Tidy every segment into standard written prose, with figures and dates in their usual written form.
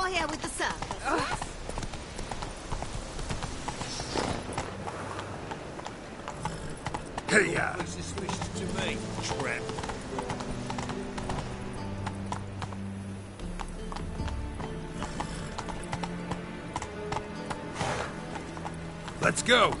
You're here with the circus. Hey, ya! Looks suspicious to me, tramp. Let's go!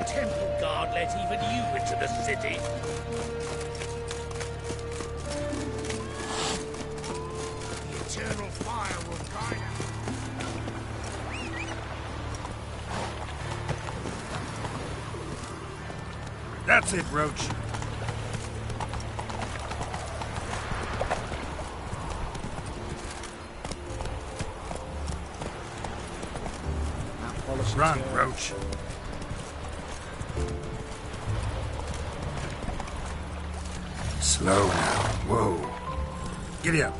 Temple Guard let even you into the city. The eternal fire will guide us. That's it, Roach. Run, Roach. Slow now. Whoa. Giddy up.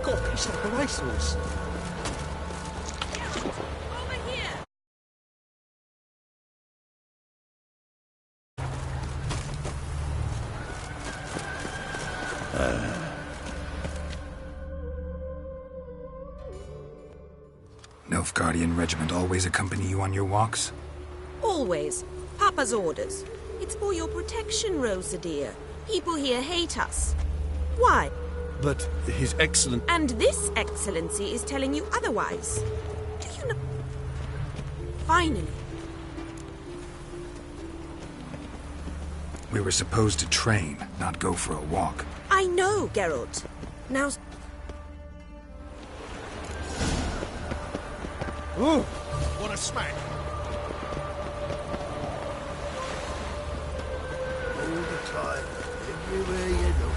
God, he's like a racehorse. Over here! Nilfgaardian regiment always accompany you on your walks? Always. Papa's orders. It's for your protection, Rosa dear. People here hate us. Why? But His Excellent... And this excellency is telling you otherwise. Do you know... Finally. We were supposed to train, not go for a walk. I know, Geralt. Now... Ooh! What a smack. All the time, everywhere you look.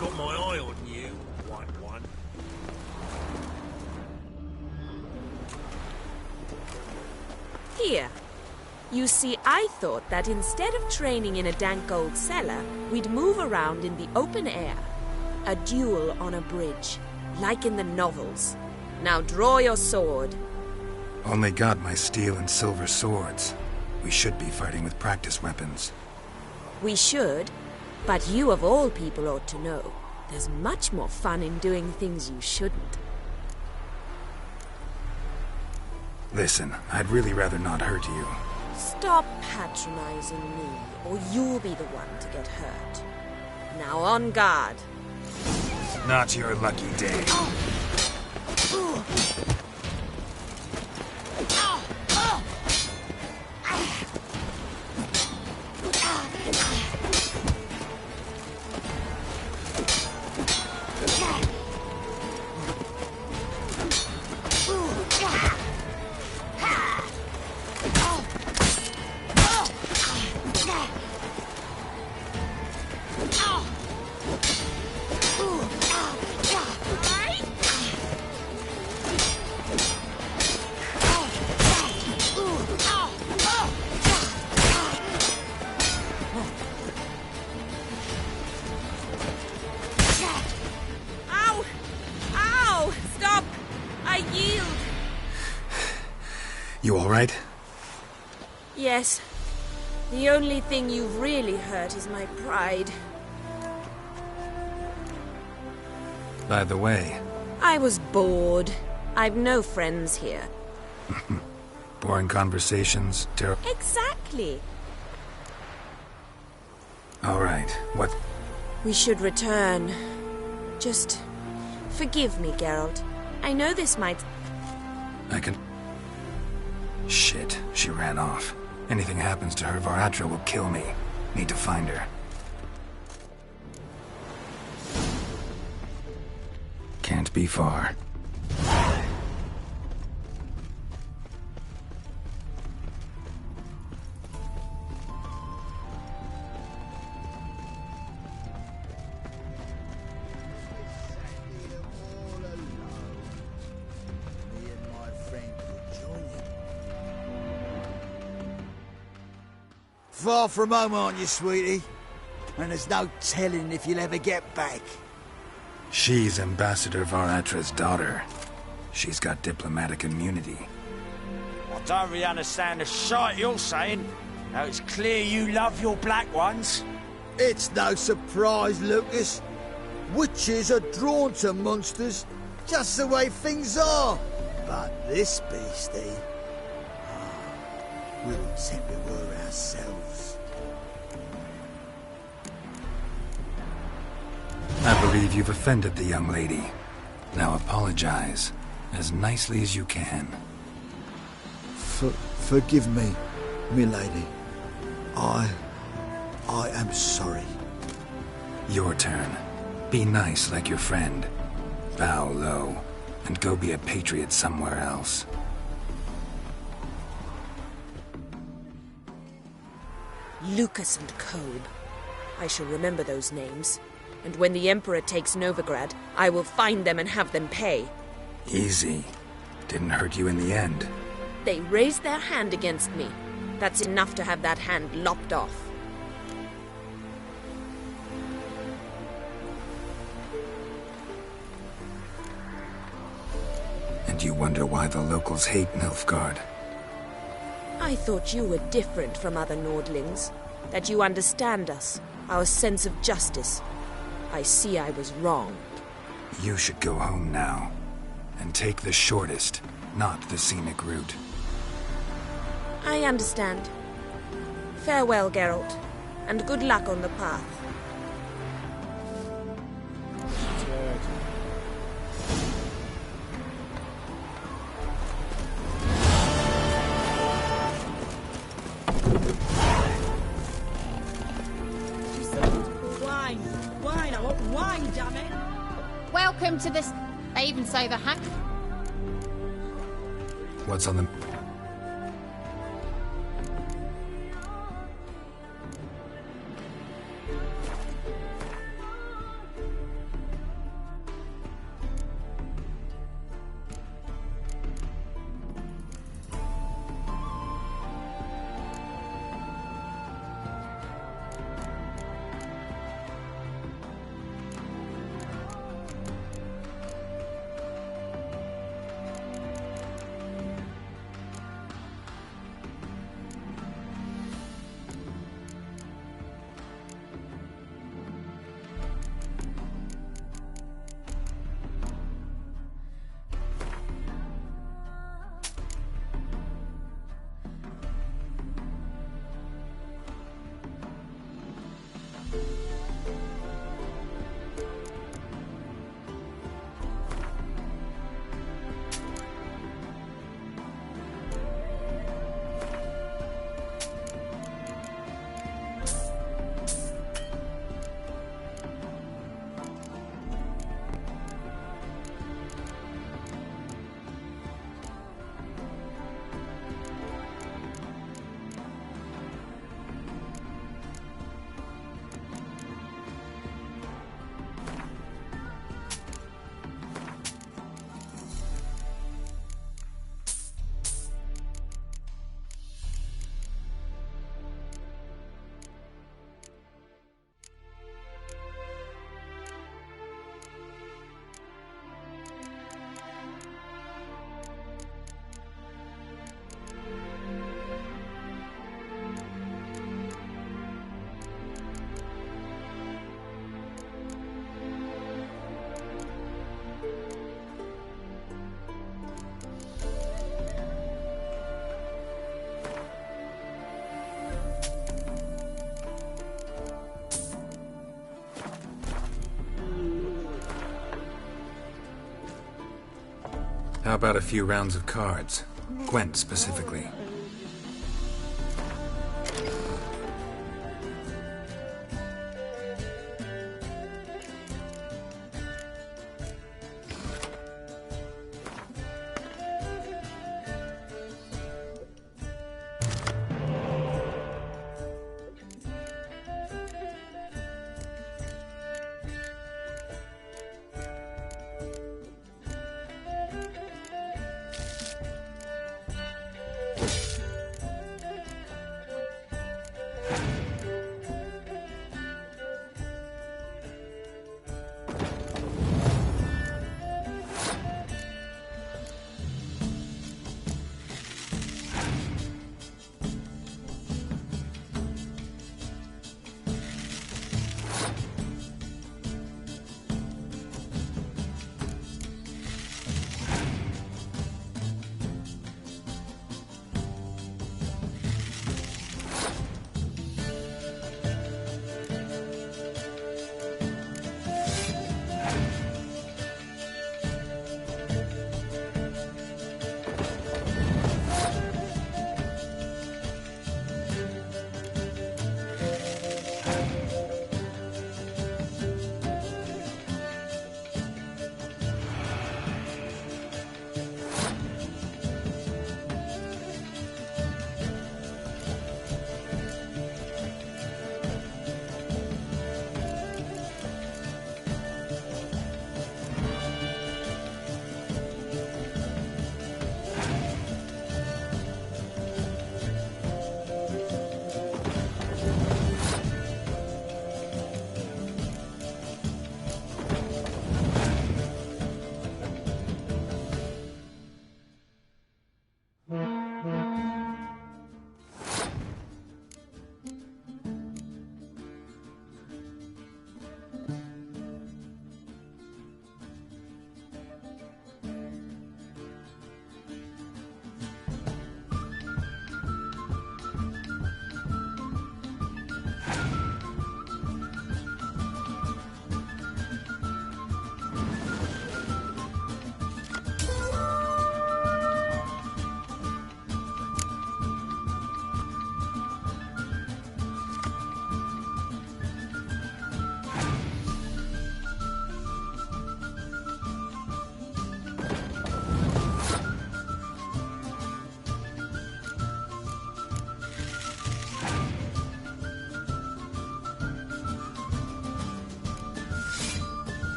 Got my eye on you, white one. Here. You see, I thought that instead of training in a dank old cellar, we'd move around in the open air. A duel on a bridge, like in the novels. Now draw your sword. Only got my steel and silver swords. We should be fighting with practice weapons. We should, but you of all people ought to know. There's much more fun in doing things you shouldn't. Listen, I'd really rather not hurt you. Stop patronizing me, or you'll be the one to get hurt. Now on guard. Not your lucky day. Ow! Ow! Stop! I yield! You all right? Yes. The only thing you've really hurt is my pride. By the way, I was bored. I've no friends here. boring conversations, Exactly. All right, what... We should return. Just forgive me, Geralt. I know this might... I can... Shit, she ran off. Anything happens to her, Varatra will kill me. Need to find her. Can't be far. Far from home, aren't you, sweetie? And there's no telling if you'll ever get back. She's Ambassador Varatra's daughter. She's got diplomatic immunity. I don't really understand the shite you're saying. Now it's clear you love your black ones. It's no surprise, Lucas. Witches are drawn to monsters, just the way things are. But this beastie... we would send we were ourselves. I believe you've offended the young lady. Now apologize, as nicely as you can. Forgive me, milady. I am sorry. Your turn. Be nice like your friend. Bow low, and go be a patriot somewhere else. Lucas and Kolb. I shall remember those names. And when the Emperor takes Novigrad, I will find them and have them pay. Easy. Didn't hurt you in the end. They raised their hand against me. That's enough to have that hand lopped off. And you wonder why the locals hate Nilfgaard. I thought you were different from other Nordlings. That you understand us, our sense of justice. I see I was wrong. You should go home now. And take the shortest, not the scenic route. I understand. Farewell, Geralt. And good luck on the path. Wine, I want wine, damn it! Welcome to this... I even say the hack. What's on the... How about a few rounds of cards? Gwent specifically.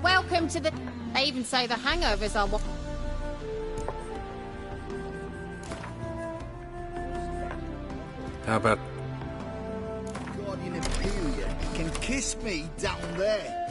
Welcome to the... They even say the hangovers are... How about... Guardian Imperial can kiss me down there.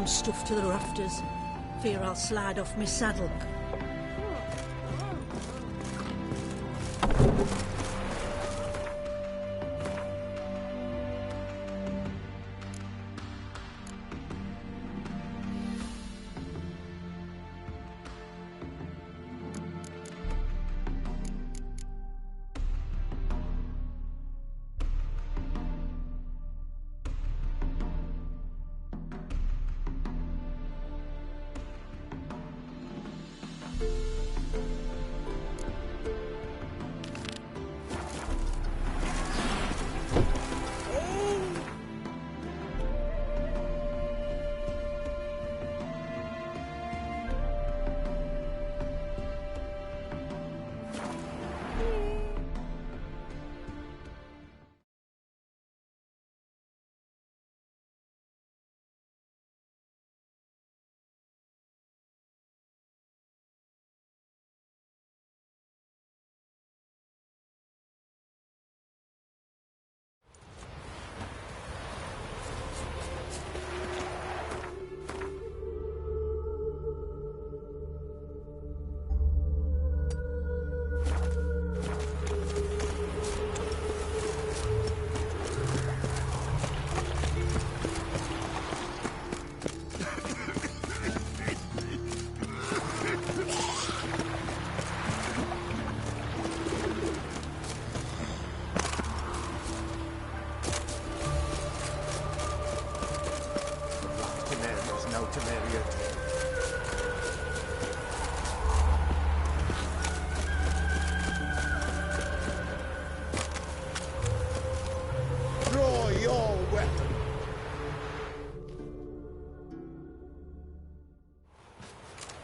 stuffed to the rafters. Fear I'll slide off my saddle.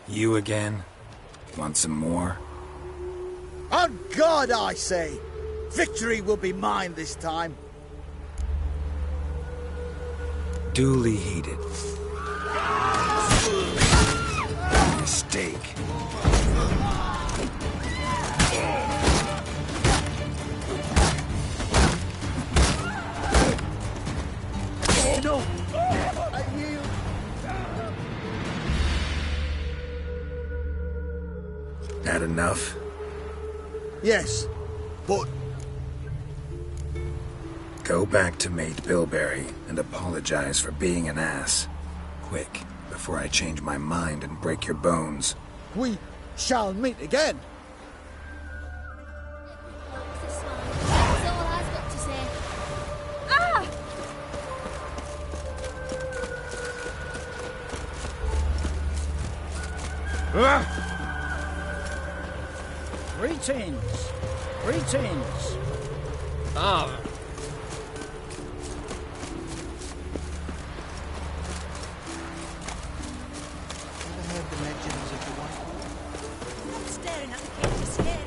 You again? Want some more? On God, I say! Victory will be mine this time. Duly heeded. Mistake. No! I yield. That enough? Yes, but... Go back to Mate Bilberry and apologize for being an ass. Quick, before I change my mind and break your bones. We shall meet again. That's all I've got to say. Ah! Greetings. Greetings. Ah. Staring at the cage is scary.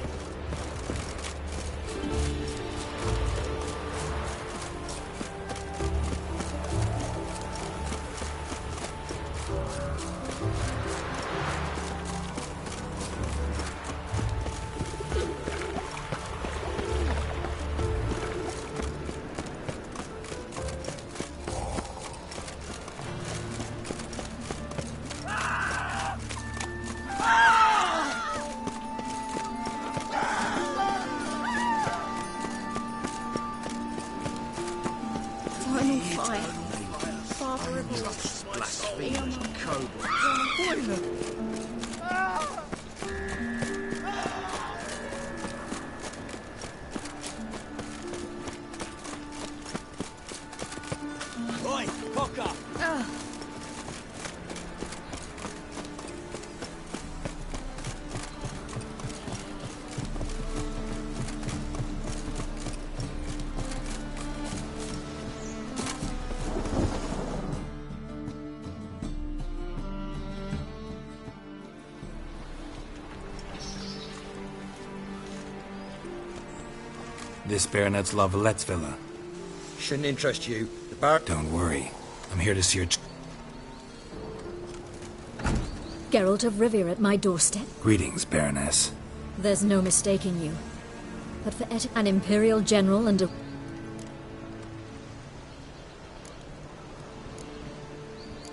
Final fire. Father of all. Blasphemous cobra. Oi, cocker! This Baronet's La Vallette's villa. Shouldn't interest you. The bar... Don't worry. I'm here to see your Geralt of Rivia at my doorstep. Greetings, Baroness. There's no mistaking you. But for an Imperial General and a...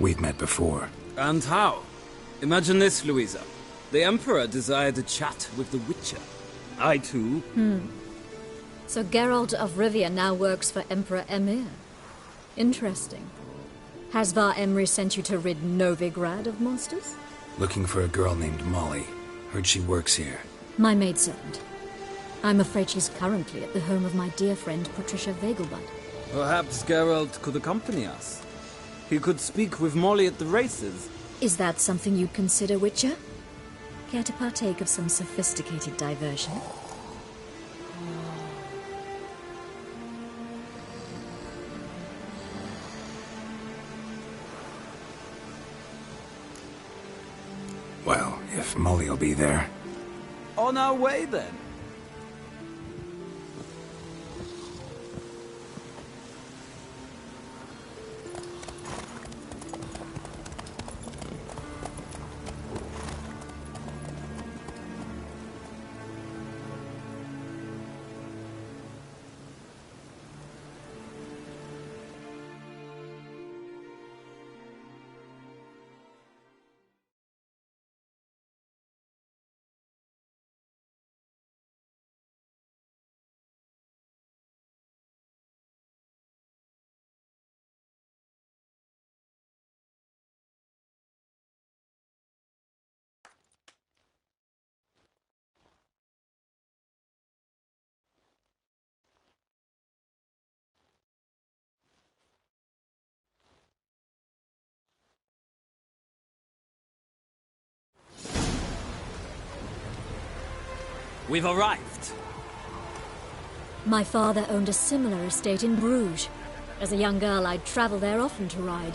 We've met before. And how? Imagine this, Louisa. The Emperor desired a chat with the Witcher. I too. So Geralt of Rivia now works for Emperor Emir. Interesting. Has Var Emry sent you to rid Novigrad of monsters? Looking for a girl named Molly. Heard she works here. My maidservant. I'm afraid she's currently at the home of my dear friend Patricia Vegelbud. Perhaps Geralt could accompany us. He could speak with Molly at the races. Is that something you'd consider, Witcher? Care to partake of some sophisticated diversion? Well, if Molly'll be there. On our way, then. We've arrived. My father owned a similar estate in Bruges. As a young girl, I'd travel there often to ride.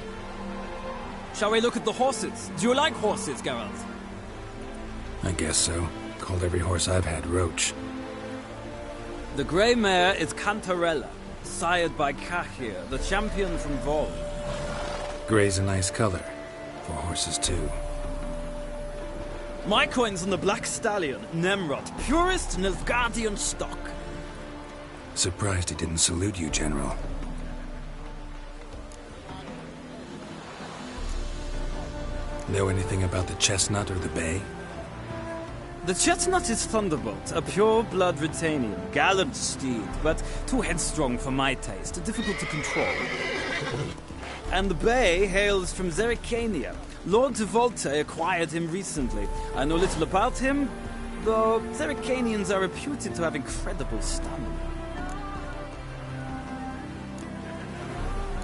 Shall we look at the horses? Do you like horses, Geralt? I guess so. Called every horse I've had Roach. The grey mare is Cantarella, sired by Cahir, the champion from Vol. Grey's a nice color. For horses, too. My coin's on the Black Stallion, Nemrod, purest Nilfgaardian stock. Surprised he didn't salute you, General. Know anything about the Chestnut or the Bay? The Chestnut is Thunderbolt, a pure-blood Retanian, gallant steed, but too headstrong for my taste, difficult to control. And the Bay hails from Zerrikania. Lord de Volte acquired him recently. I know little about him, though Zerrikanians are reputed to have incredible stamina.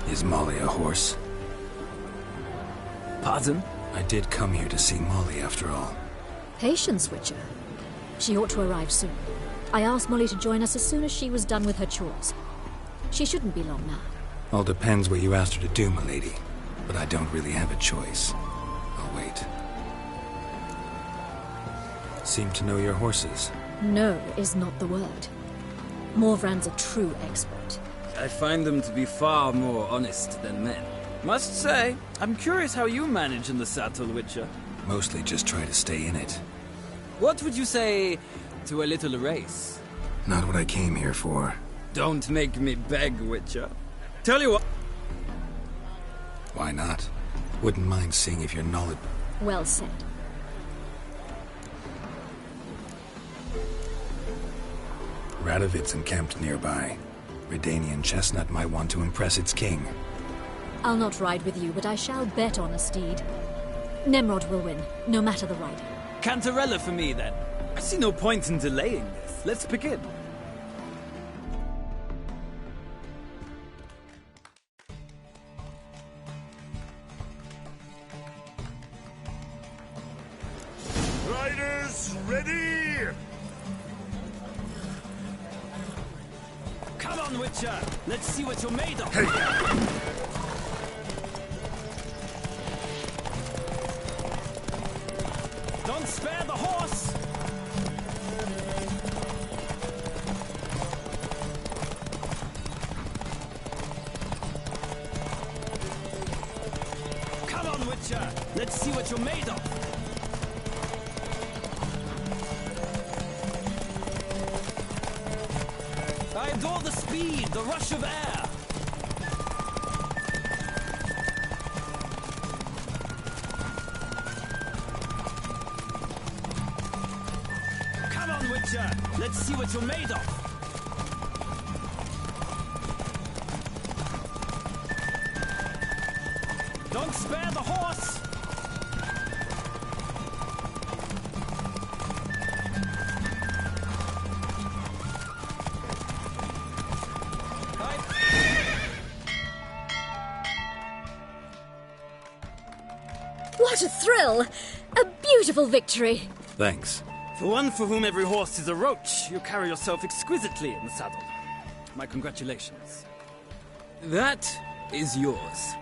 Is Molly a horse? Pardon? I did come here to see Molly, after all. Patience, Witcher. She ought to arrive soon. I asked Molly to join us as soon as she was done with her chores. She shouldn't be long now. All depends what you asked her to do, milady. But I don't really have a choice. I'll wait. Seem to know your horses. No is not the word. Morvran's a true expert. I find them to be far more honest than men. Must say, I'm curious how you manage in the saddle, Witcher. Mostly just try to stay in it. What would you say to a little race? Not what I came here for. Don't make me beg, Witcher. Tell you what... Why not? Wouldn't mind seeing if your knowledge... Well said. Radovid's encamped nearby. Redanian Chestnut might want to impress its king. I'll not ride with you, but I shall bet on a steed. Nemrod will win, no matter the rider. Cantarella for me, then. I see no point in delaying this. Let's begin. Riders, ready! Come on, Witcher! Let's see what you're made of! Don't spare the horse! Come on, Witcher! Let's see what you're made of! I adore the speed, the rush of air! see what you're made of. Don't spare the horse! What a thrill! A beautiful victory! Thanks. For one for whom every horse is a roach, you carry yourself exquisitely in the saddle. My congratulations. That is yours.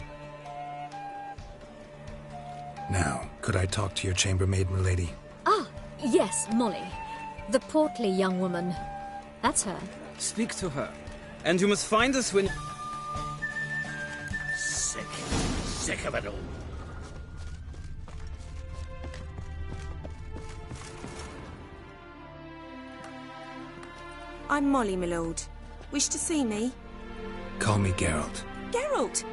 Now, could I talk to your chambermaid, milady? Ah, yes, Molly. The portly young woman. That's her. Speak to her. And you must find us when... Sick of it all. I'm Molly, my lord. Wish to see me? Call me Geralt. Geralt!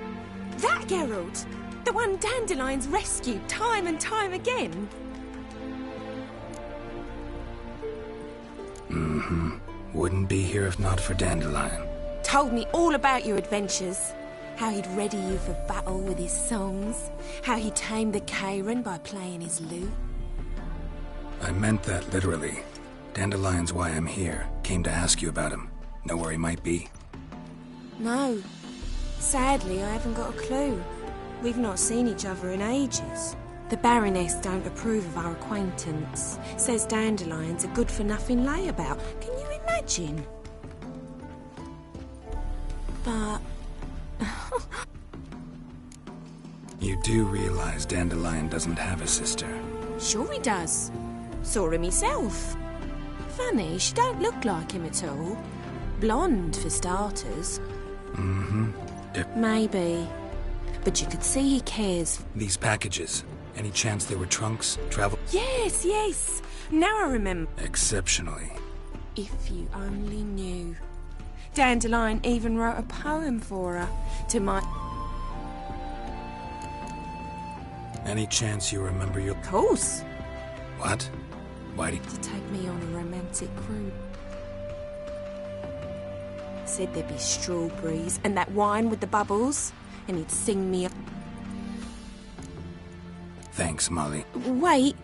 That Geralt! The one Dandelion's rescued time and time again! Mm-hmm. Wouldn't be here if not for Dandelion. Told me all about your adventures. How he'd ready you for battle with his songs. How he tamed the Kayran by playing his lute. I meant that literally. Dandelion's why I'm here. Came to ask you about him. Know where he might be? No. Sadly, I haven't got a clue. We've not seen each other in ages. The Baroness don't approve of our acquaintance. Says Dandelion's a good-for-nothing layabout. Can you imagine? But... You do realize Dandelion doesn't have a sister? Sure he does. Saw him himself. Funny, she don't look like him at all. Blonde, for starters. Mm-hmm. Maybe. But you could see he cares. These packages. Any chance they were trunks? Travel? Yes, yes. Now I remember. Exceptionally. If you only knew. Dandelion even wrote a poem for her. To my... Any chance you remember your... Of course. What? Why did... To take me on a romantic cruise. Said there'd be strawberries and that wine with the bubbles. And he'd sing me a... Thanks, Molly. Wait.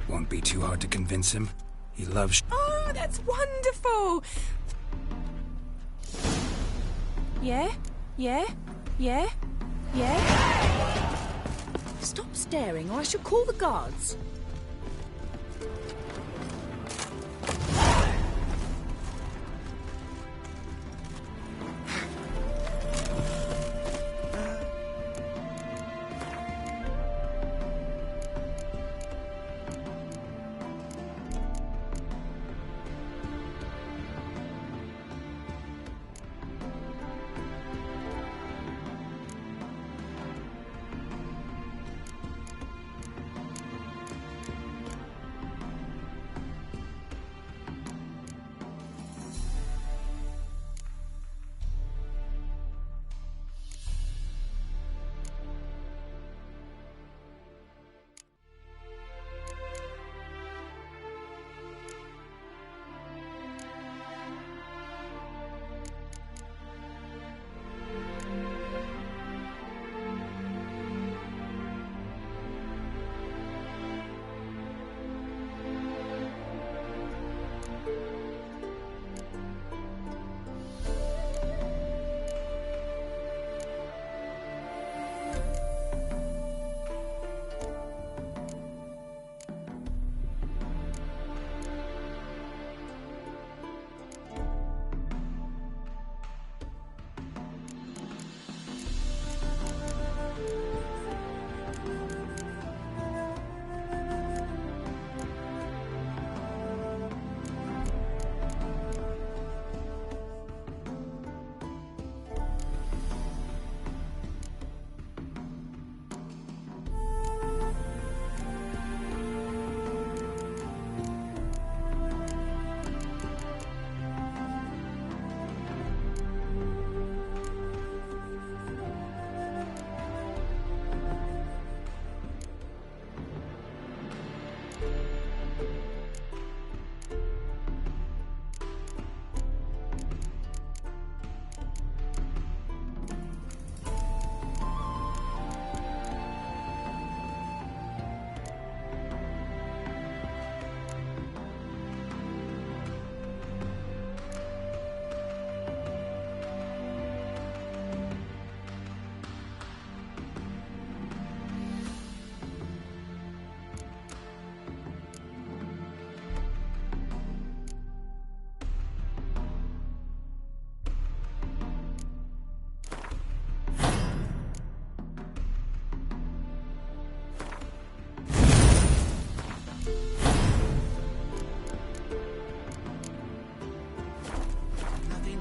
Won't be too hard to convince him. He loves... Oh, that's wonderful! Yeah? Yeah? Yeah? Yeah? Stop staring or I shall call the guards.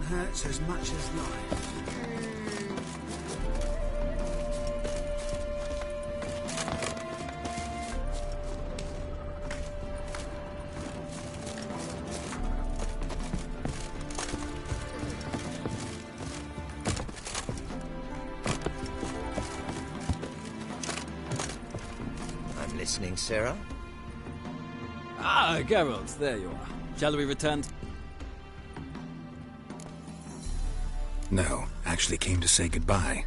hurts as much as life. I'm listening, Sarah. Ah, Geralt, there you are. Shall we return? No, actually came to say goodbye.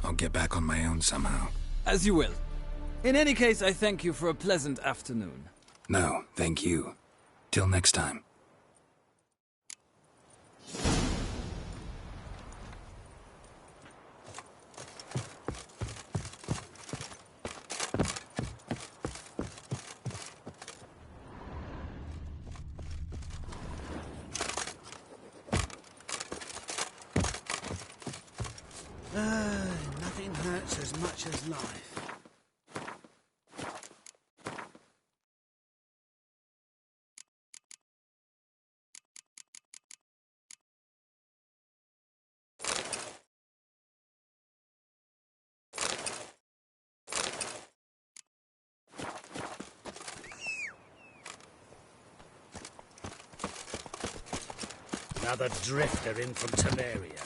I'll get back on my own somehow. As you will. In any case, I thank you for a pleasant afternoon. No, thank you. Till next time. Nothing hurts as much as life. Another drifter in from Temeria.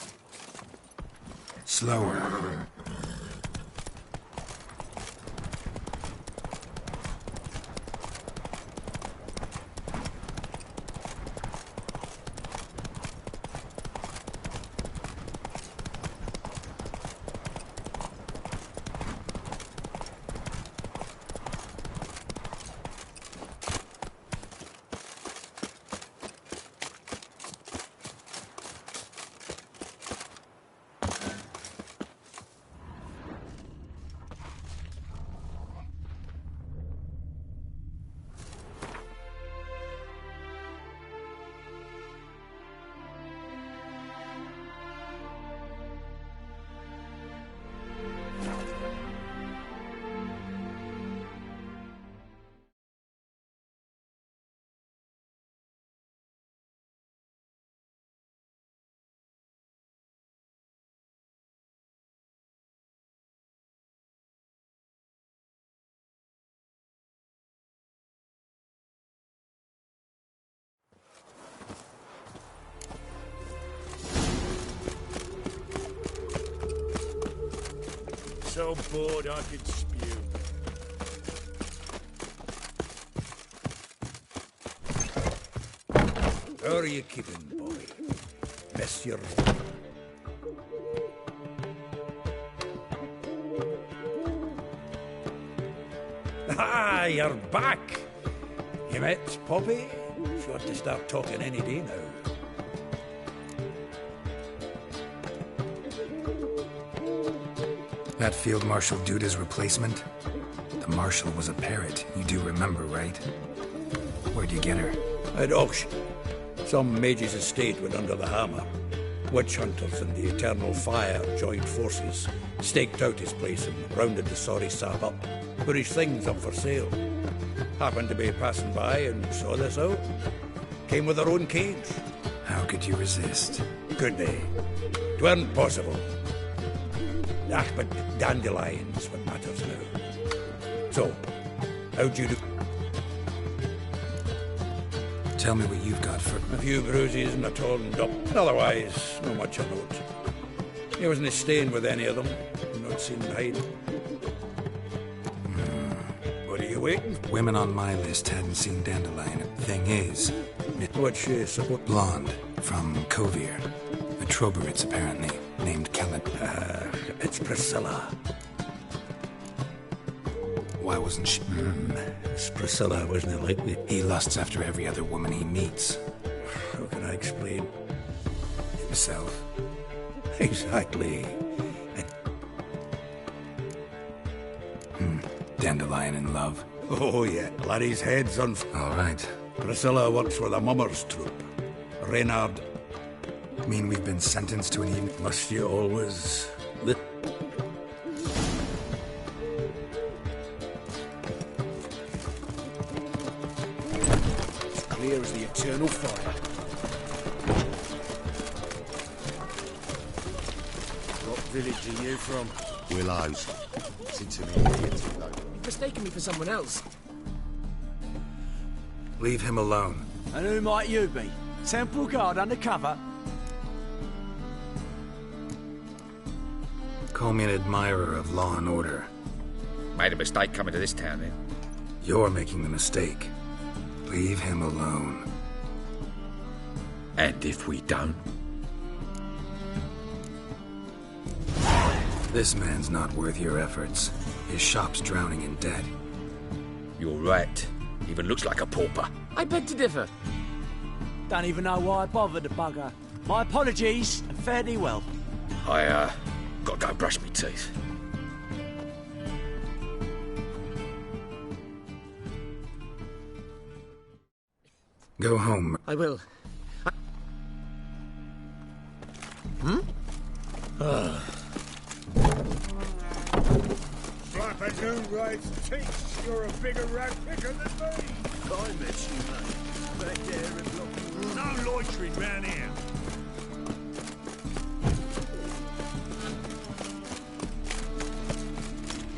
Slower. So bored I could spew. How are you keeping, boy? Miss your... Ah, you're back! You met Poppy? She ought to start talking any day now. That Field Marshal Duda's replacement? The Marshal was a parrot, you do remember, right? Where'd you get her? At auction. Some mage's estate went under the hammer. Witch hunters and the Eternal Fire joined forces, staked out his place and rounded the sorry sap up. Put his things up for sale. Happened to be passing by and saw this out. Came with her own cage. How could you resist? Could they? 'Tweren't possible. Ah, but dandelions what matters now. So, how'd you do? Tell me what you've got for... A few bruises and a torn up. Otherwise, not much of note. He wasn't staying with any of them. Not seen him hide. What are you waiting? Women on my list hadn't seen Dandelion. Thing is... What's she support? Blonde, from Kovir. A Troberitz, apparently, named Kellen. It's Priscilla. Why wasn't she... It's Priscilla, wasn't it likely? He lusts after every other woman he meets. How can I explain? Himself. Exactly. Dandelion in love. Oh, yeah. Larry's head's on... All right. Priscilla works for the Mummers Troop. Reynard. Mean we've been sentenced to an evening? Must you always... Clear as the Eternal Fire. village are you from? Willows. Since I'm here, though. You've mistaken me for someone else. Leave him alone. And who might you be? Temple Guard undercover? Call me an admirer of law and order. Made a mistake coming to this town, then. You're making the mistake. Leave him alone. And if we don't? This man's not worth your efforts. His shop's drowning in debt. You're right. Even looks like a pauper. I beg to differ. Don't even know why I bothered the bugger. My apologies, and fare thee well. I, gotta go brush me teeth. Go home. I will. Flapperdoon rides teeth. You're a bigger rat picker than me. I met you, mate. Back there and look. No loitering round here.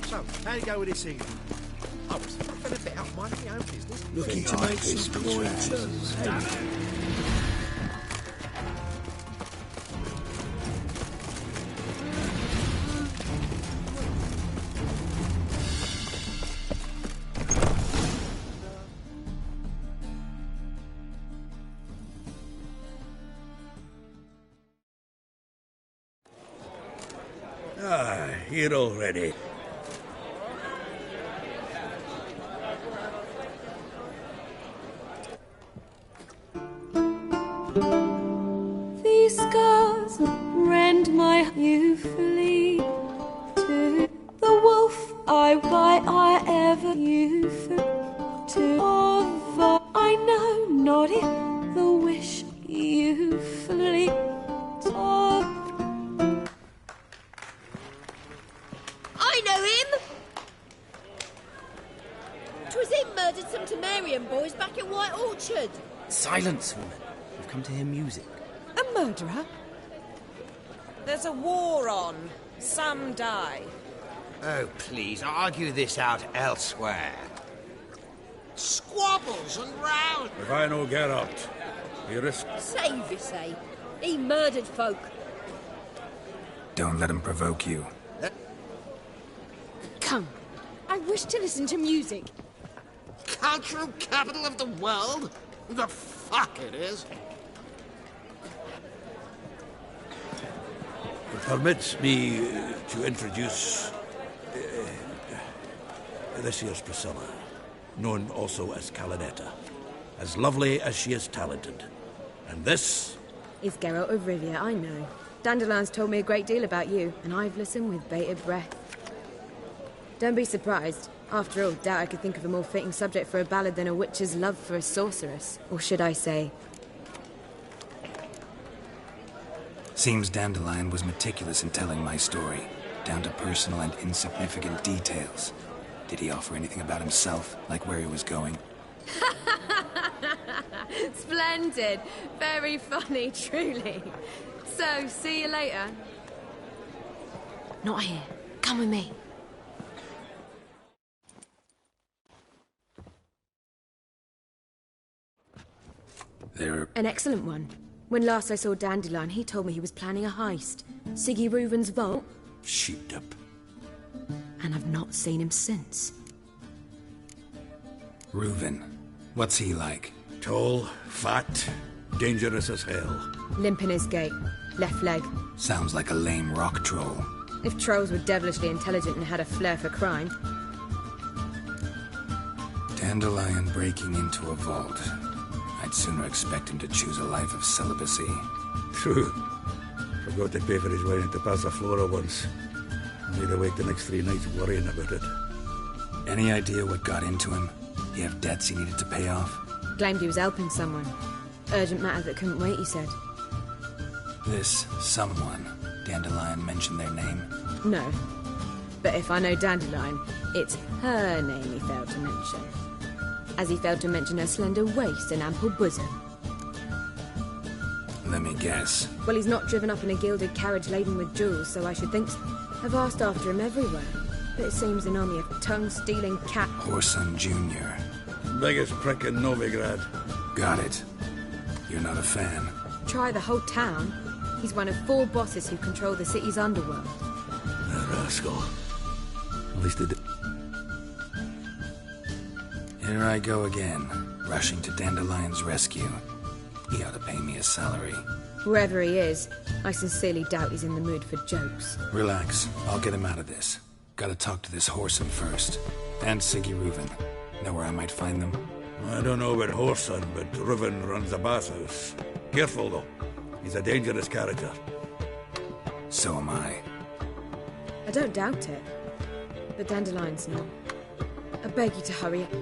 So, how'd it go with this thing? I was fucking a bit out minding my own business. Looking to make some coins. Ah, here already. These scars rend my you flee to the wolf I ever you to of I know not it the wish you flee of. I know him! 'Twas him murdered some Temerian boys back at White Orchard. Silence, woman. We've come to hear music. A murderer? There's a war on. Some die. Oh, please, argue this out elsewhere. Squabbles and rows. If I know Geralt, he risked. Save you say. He murdered folk. Don't let him provoke you. Come. I wish to listen to music. Cultural capital of the world? The fuck it is. Permits me to introduce this here's Priscilla, known also as Calinetta, as lovely as she is talented. And this is Geralt of Rivia, I know. Dandelion's told me a great deal about you, and I've listened with bated breath. Don't be surprised. After all, doubt I could think of a more fitting subject for a ballad than a witch's love for a sorceress. Or should I say... Seems Dandelion was meticulous in telling my story, down to personal and insignificant details. Did he offer anything about himself, like where he was going? Splendid. Very funny, truly. So, see you later. Not here. Come with me. An excellent one. When last I saw Dandelion, he told me he was planning a heist. Siggy Reuven's vault. Sheeped up. And I've not seen him since. Reuven. What's he like? Tall, fat, dangerous as hell. Limp in his gait. Left leg. Sounds like a lame rock troll. If trolls were devilishly intelligent and had a flair for crime. Dandelion breaking into a vault. I'd sooner expect him to choose a life of celibacy. True. Forgot to pay for his way into Passaflora once. Made awake the next 3 nights worrying about it. Any idea what got into him? He have debts he needed to pay off? Claimed he was helping someone. Urgent matter that couldn't wait, he said. This someone, Dandelion mentioned their name? No. But if I know Dandelion, it's her name he failed to mention. As he failed to mention her slender waist and ample bosom. Let me guess. Well, he's not driven up in a gilded carriage laden with jewels, so I should think so. I've asked after him everywhere, but it seems an only a tongue-stealing cat. Whoreson Jr. Biggest prick in Novigrad. Got it. You're not a fan? Try the whole town. He's one of 4 bosses who control the city's underworld. A rascal. At least it... Here I go again, rushing to Dandelion's rescue. He ought to pay me a salary. Wherever he is, I sincerely doubt he's in the mood for jokes. Relax. I'll get him out of this. Gotta talk to this Whoreson first. And Siggy Reuven. Know where I might find them? I don't know about Whoreson, but Reuven runs a bathhouse. Careful, though. He's a dangerous character. So am I. I don't doubt it. But Dandelion's not. I beg you to hurry up.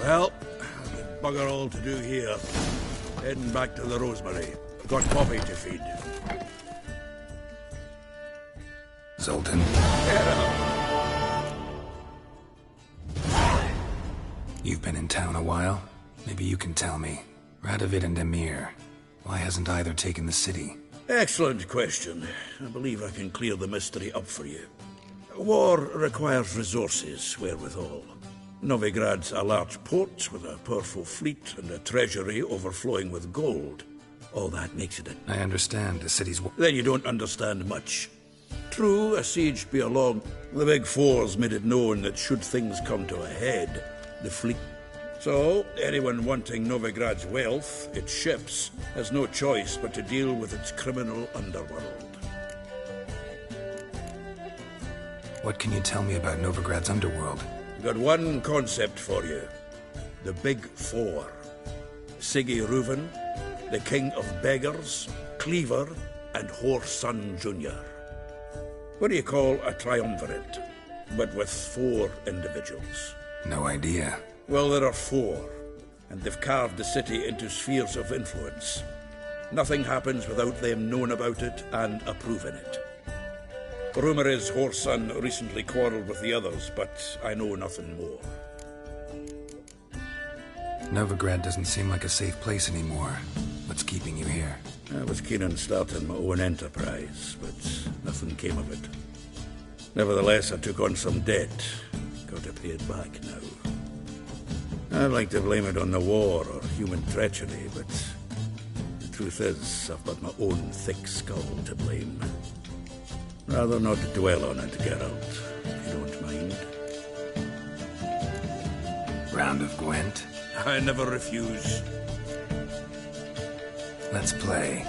Well, bugger all to do here. Heading back to the Rosemary. Got Poppy to feed. Zoltan. You've been in town a while. Maybe you can tell me. Radovid and Emir. Why hasn't either taken the city? Excellent question. I believe I can clear the mystery up for you. War requires resources, wherewithal. Novigrad's a large port with a powerful fleet and a treasury overflowing with gold. All that makes it a... I understand. The city's... Then you don't understand much. True, a siege be along. The Big Four's made it known that should things come to a head, the fleet... So, anyone wanting Novigrad's wealth, its ships, has no choice but to deal with its criminal underworld. What can you tell me about Novigrad's underworld? Got one concept for you. The Big Four. Siggy Reuven, the King of Beggars, Cleaver, and Whoreson Jr. What do you call a triumvirate, but with 4 individuals? No idea. Well, there are 4, and they've carved the city into spheres of influence. Nothing happens without them knowing about it and approving it. Rumour is Whoreson recently quarrelled with the others, but I know nothing more. Novigrad doesn't seem like a safe place anymore. What's keeping you here? I was keen on starting my own enterprise, but nothing came of it. Nevertheless, I took on some debt. Got to pay it back now. I'd like to blame it on the war or human treachery, but the truth is, I've got my own thick skull to blame. Rather not dwell on it, Geralt, if you don't mind. Round of Gwent? I never refuse. Let's play.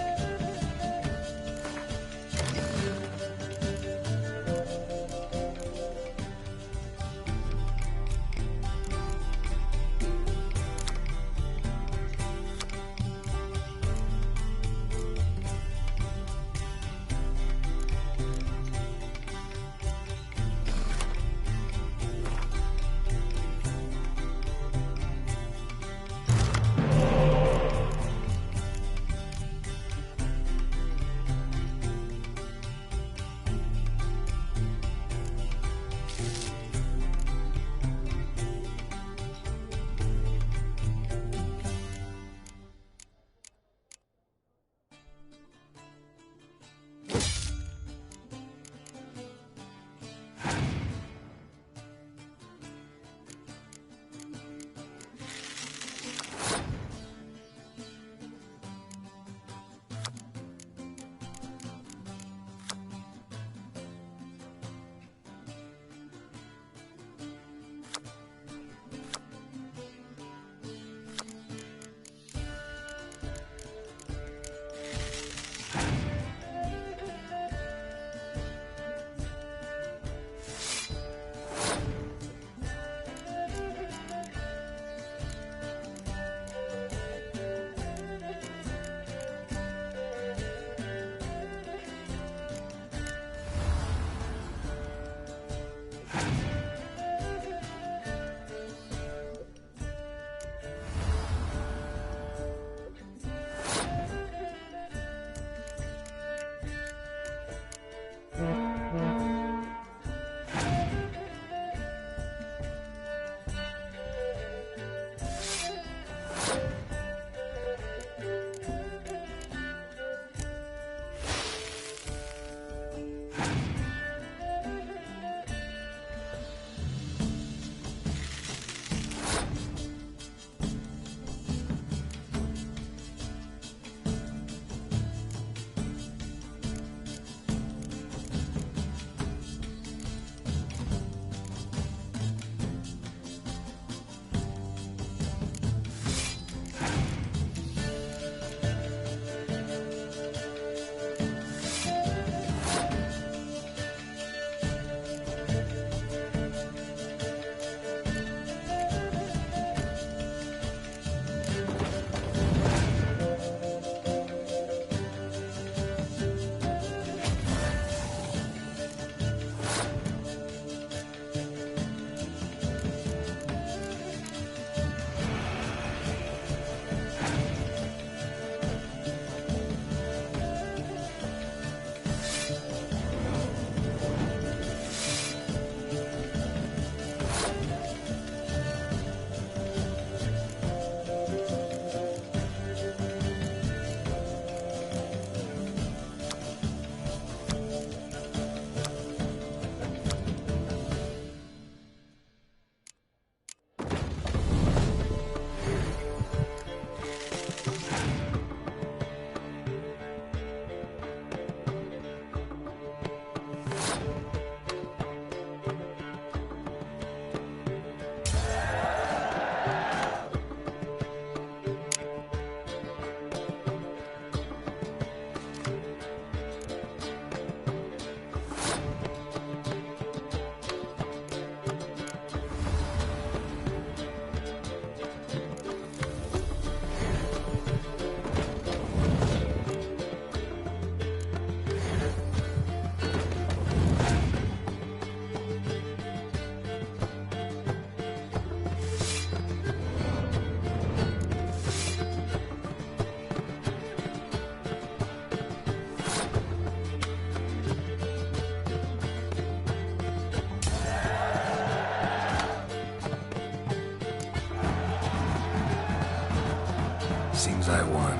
Seems I won.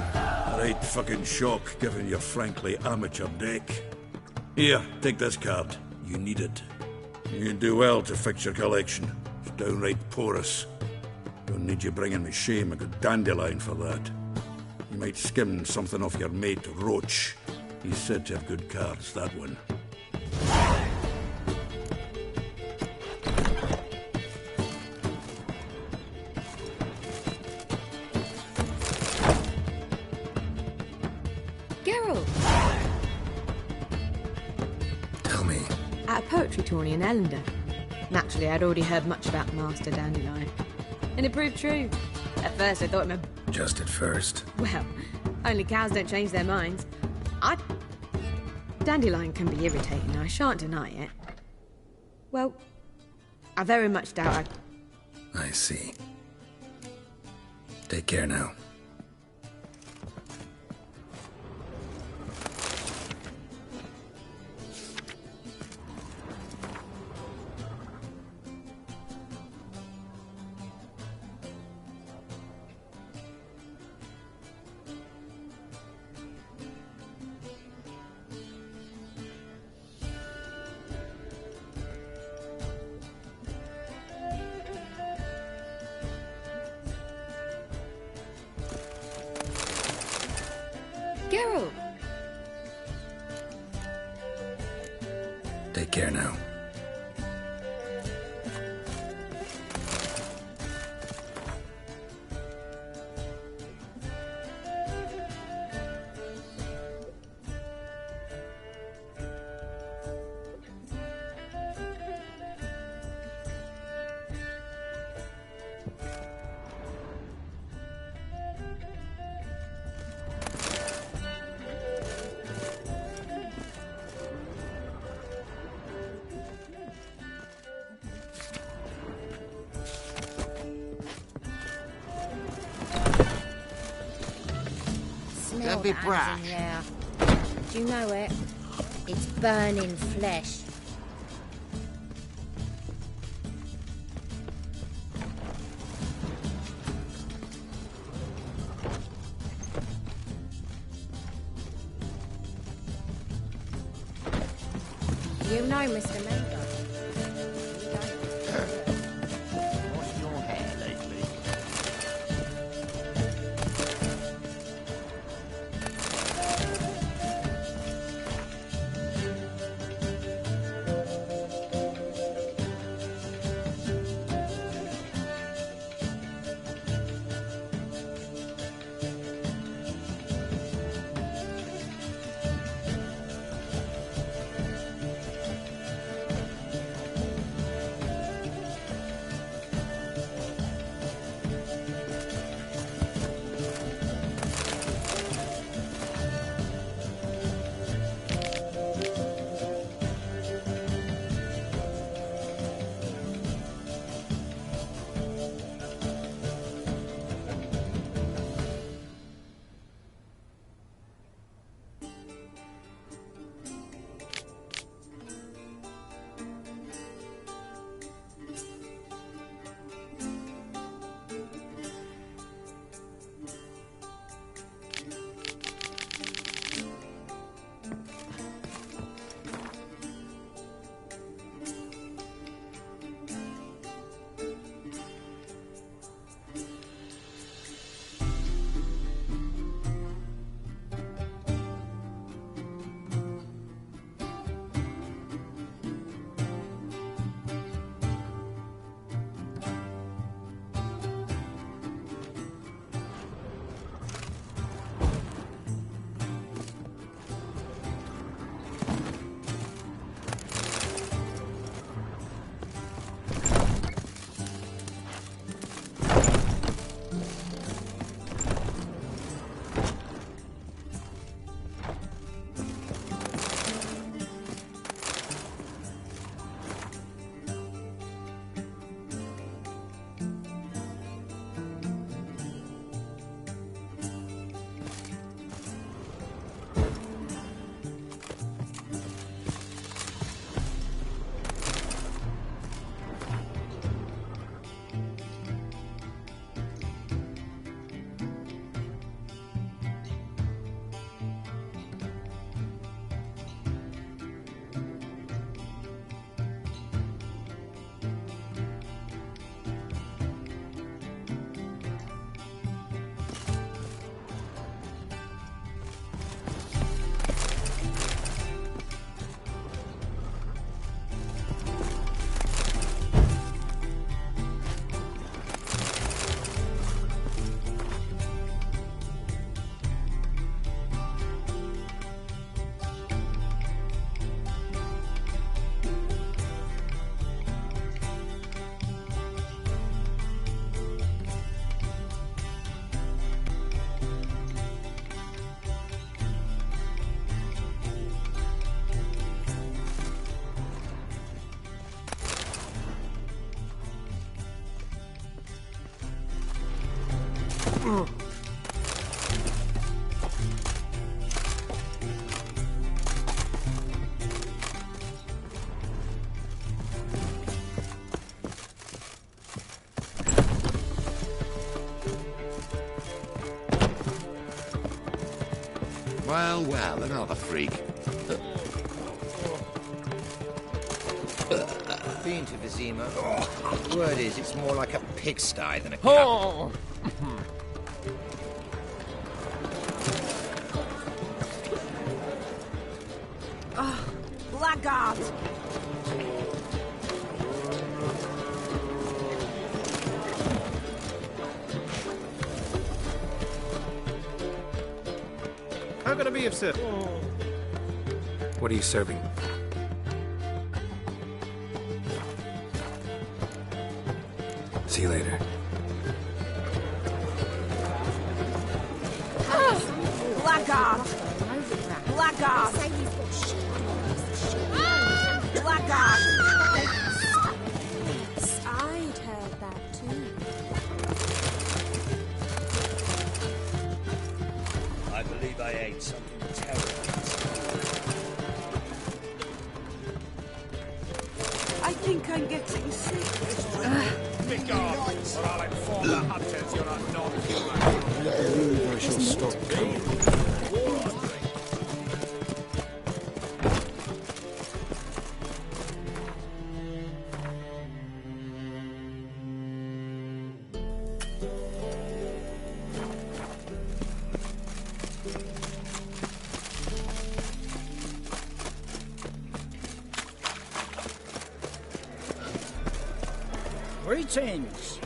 Right fucking shock, given your frankly amateur deck. Here, take this card. You need it. You do well to fix your collection. It's downright porous. Don't need you bringing me shame. I got Dandelion for that. You might skim something off your mate, Roach. He's said to have good cards, that one. Geralt! Tell me. At a poetry tourney in Ellender. Naturally, I'd already heard much about Master Dandelion. And it proved true. At first, I thought him a... Just at first. Well, only cows don't change their minds. Dandelion can be irritating, I shan't deny it. Well, I very much doubt I see. Take care now. Geralt! Take care now. Don't be brash. Do you know it? It's burning flesh. You know, Mr. Mango. What's your hair lately? Well, well, another freak. Been to Vizima. Word is, it's more like a pigsty than a Oh! Blackguard! How can I be of service? What are you serving? See you later. Blackguard! Blackguard! Blackguard! I'd heard that too. I believe I ate something terrible. I think I'm getting sick. Begone, or I'll inform the hunters you're a non-human. I shall stop coming. Greetings.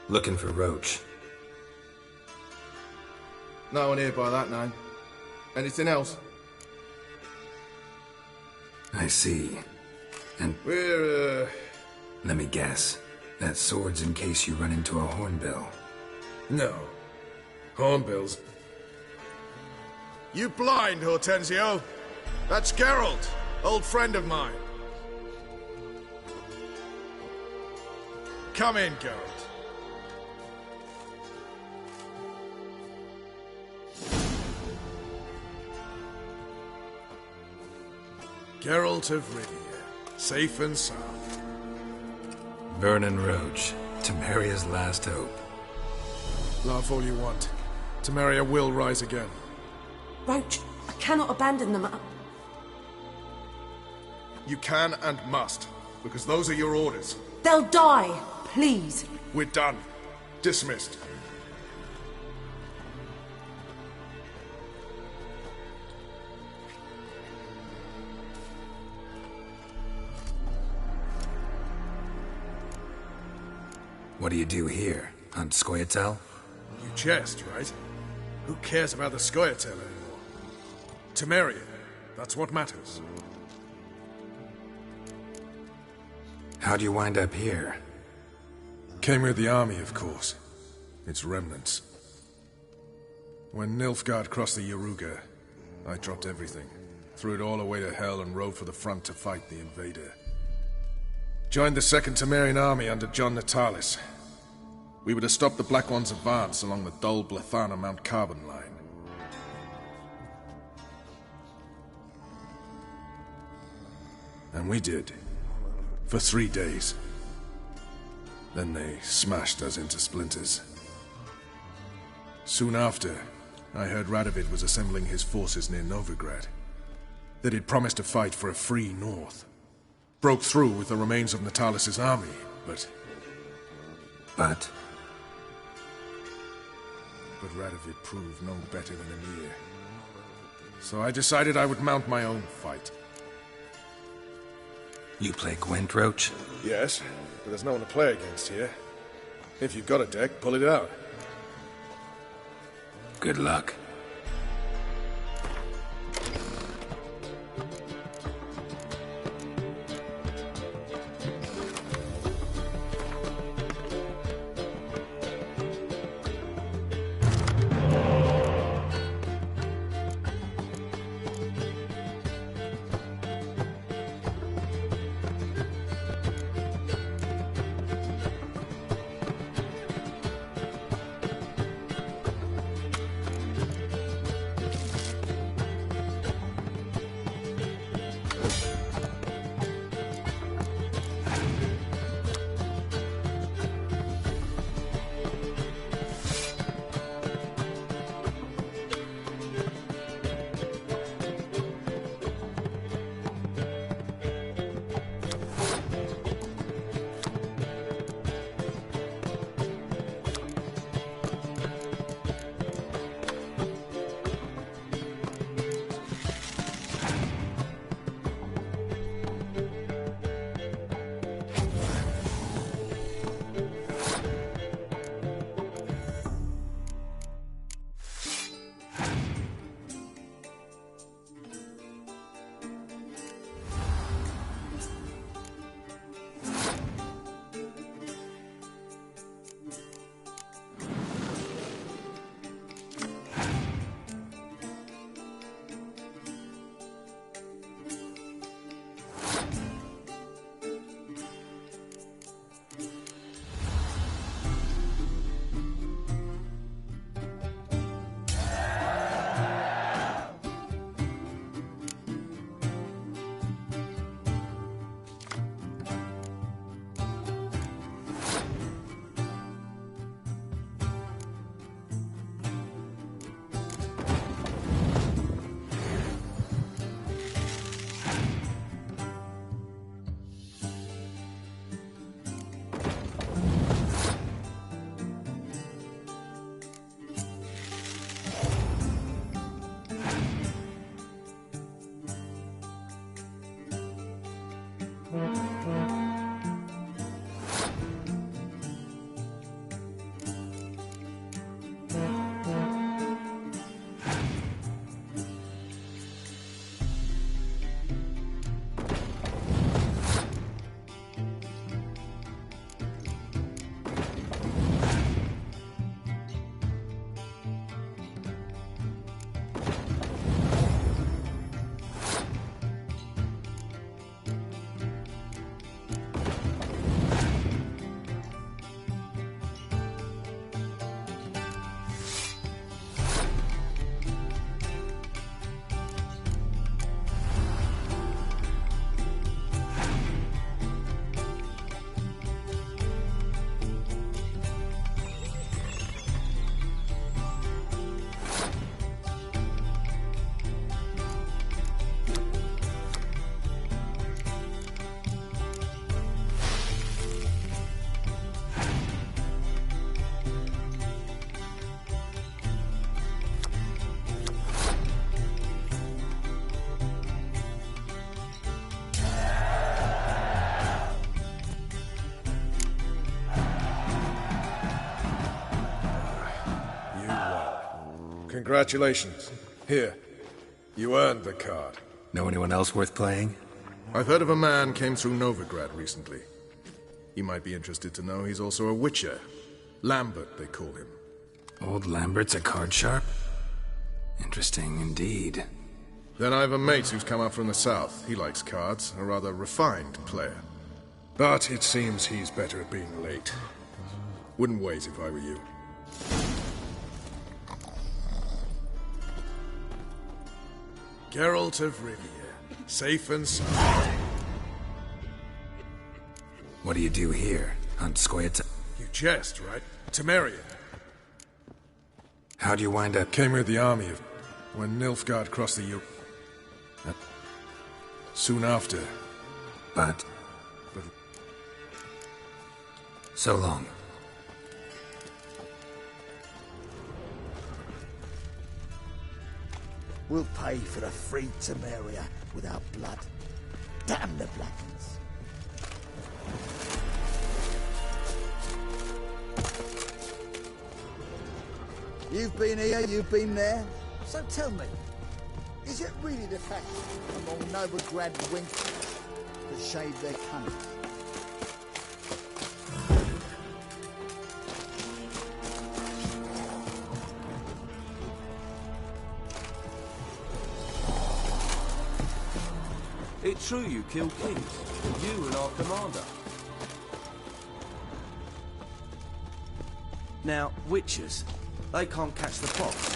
Looking for Roach. No one here by that name. Anything else? I see. And We're, let me guess. That sword's in case you run into a hornbill. No. Hornbills. You blind, Hortensio? That's Geralt, old friend of mine. Come in, Geralt. Geralt of Rivia, safe and sound. Vernon Roach, Temeria's last hope. Laugh all you want. Temeria will rise again. Roach, I cannot abandon them. You can and must, because those are your orders. They'll die, please. We're done. Dismissed. What do you do here? Hunt Scoia'tael? You jest, right? Who cares about the Scoia'tael anymore? Temeria, that's what matters. How'd you wind up here? Came with the army, of course. Its remnants. When Nilfgaard crossed the Yaruga, I dropped everything. Threw it all away to hell and rode for the front to fight the invader. Joined the Second Temerian Army under John Natalis. We were to stop the Black One's advance along the Dol Blathana Mount Carbon line. And we did. For 3 days. Then they smashed us into splinters. Soon after, I heard Radovid was assembling his forces near Novigrad. That he'd promised to fight for a free North. Broke through with the remains of Natalis' army, but... But Radovid proved no better than Emir. So I decided I would mount my own fight. you play Gwent, Roach? Yes, but there's no one to play against here. If you've got a deck, pull it out. Good luck. Congratulations. Here. You earned the card. Know anyone else worth playing? I've heard of a man came through Novigrad recently. You might be interested to know he's also a witcher. Lambert, they call him. Old Lambert's a card sharp? Interesting indeed. Then I have a mate who's come up from the south. He likes cards, a rather refined player. But it seems he's better at being late. Wouldn't wait if I were you. Geralt of Rivia, safe and sound. What do you do here? Hunt Squared? You jest, right? Temeria. How'd you wind up? Came with the army of... when Nilfgaard crossed the soon after. But... So long. We'll pay for the free Temeria without blood. Damn the Blackens. You've been here, you've been there. So tell me, is it really the fact among Novigrad winks that shave their cunning? It's true you killed kings. You and our commander. Now, witches, they can't catch the fox.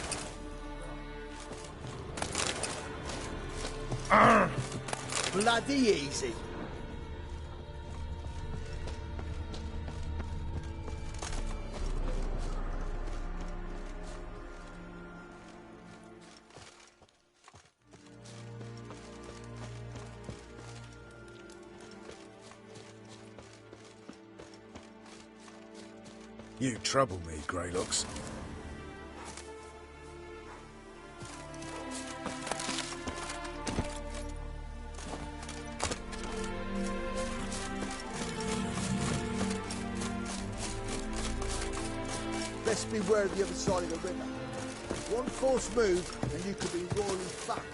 Bloody easy. You trouble me, Greylocks. Best beware of the other side of the river. One false move and you could be royally fucked.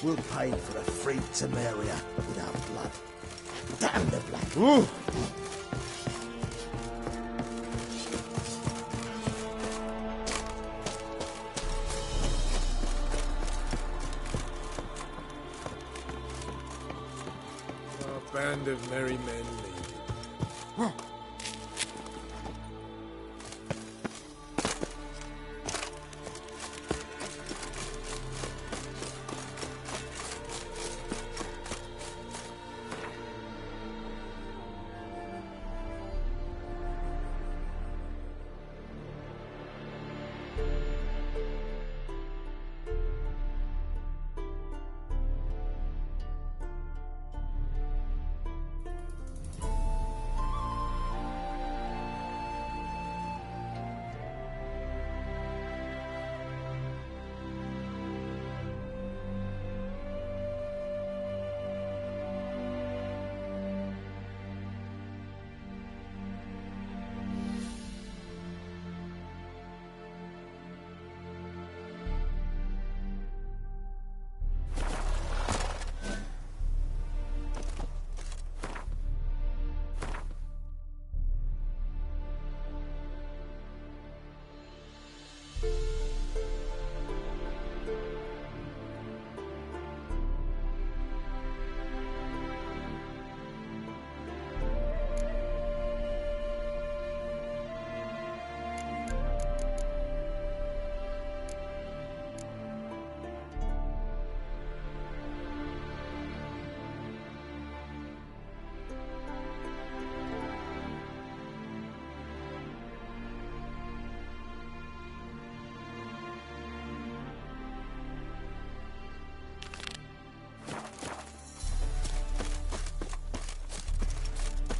We'll pay for the free Temeria without blood. Damn the black. Ooh. A band of merry men lead.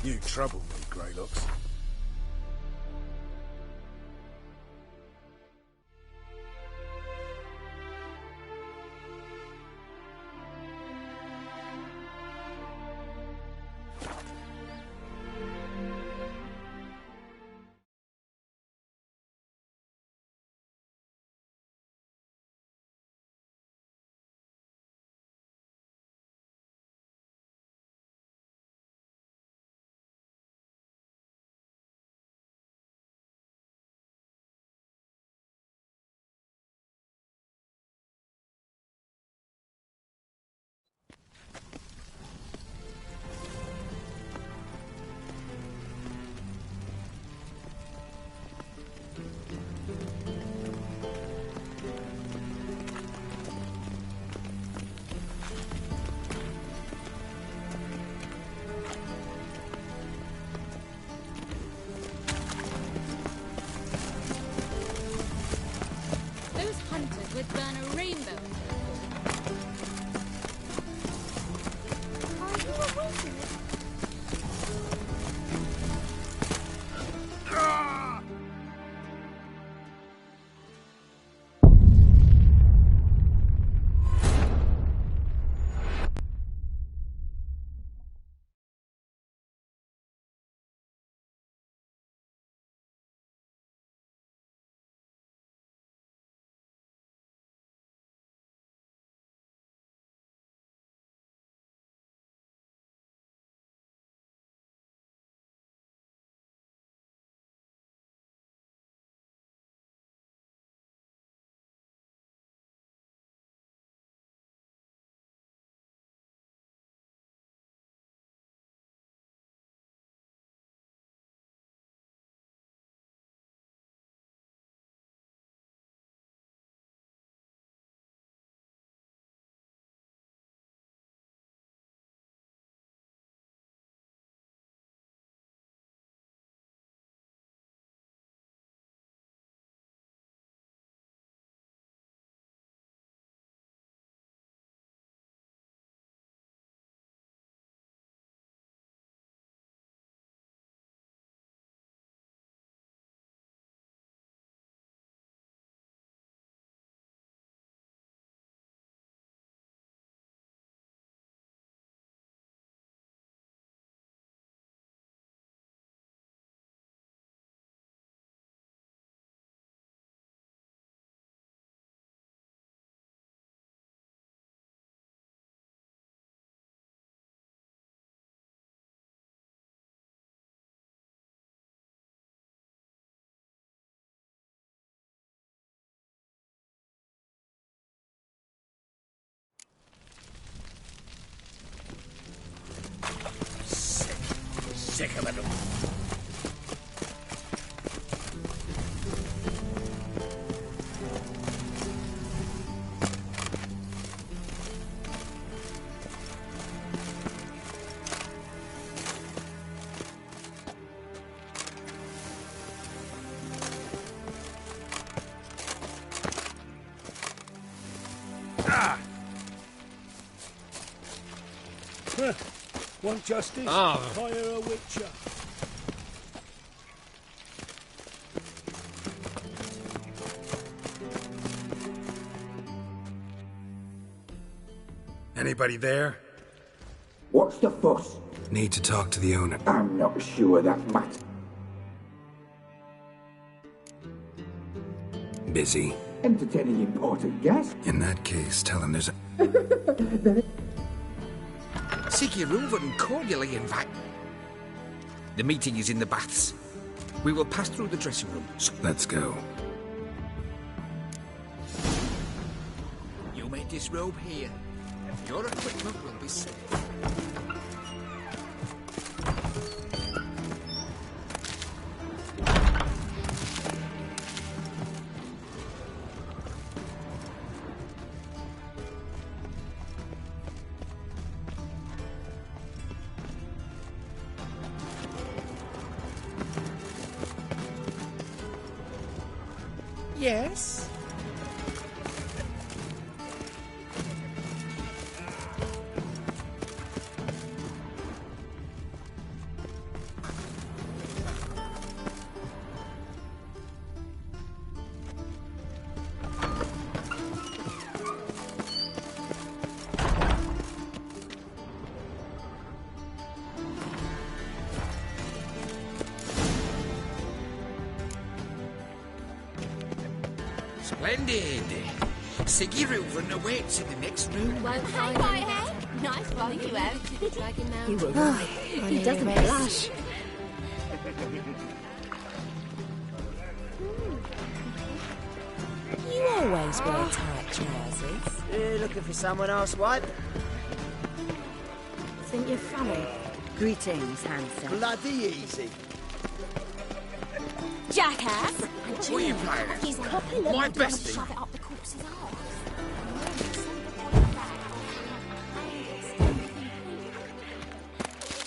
You trouble me, Greylocks. those hunters would burn a rainbow. Are you a wizard? Sick of it all. Want justice? Ah. Hire a witcher. Anybody there? What's the fuss? Need to talk to the owner. I'm not sure that matters. Busy? Entertaining important guests? In that case, tell him there's a... Siggy Reuven cordially invite. The meeting is in the baths. We will pass through the dressing rooms. Let's go. You may disrobe here. Your equipment will be safe. Yes? Splendid. Siggy Reuven awaits in the next room. Hey, Whitehead. Nice rolling you out. Dragon now. You were right. He doesn't blush. You always wear tight trousers. You looking for someone else, White? Think you're funny? Greetings, handsome. Bloody easy. Jackass. What are you playing at? He's copy My bestie. Shove it up the corpse's arse.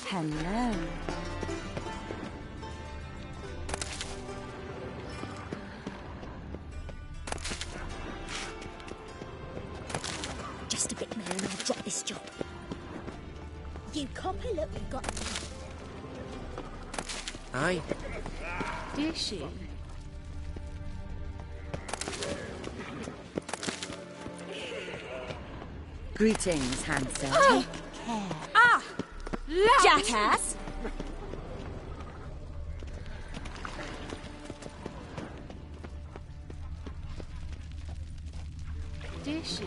Hello. Just a bit more and I'll drop this job. You copper, look, we've got... Aye. Dear she. Greetings, handsome. Oh. Take care. Ah! Jackass! Dear she.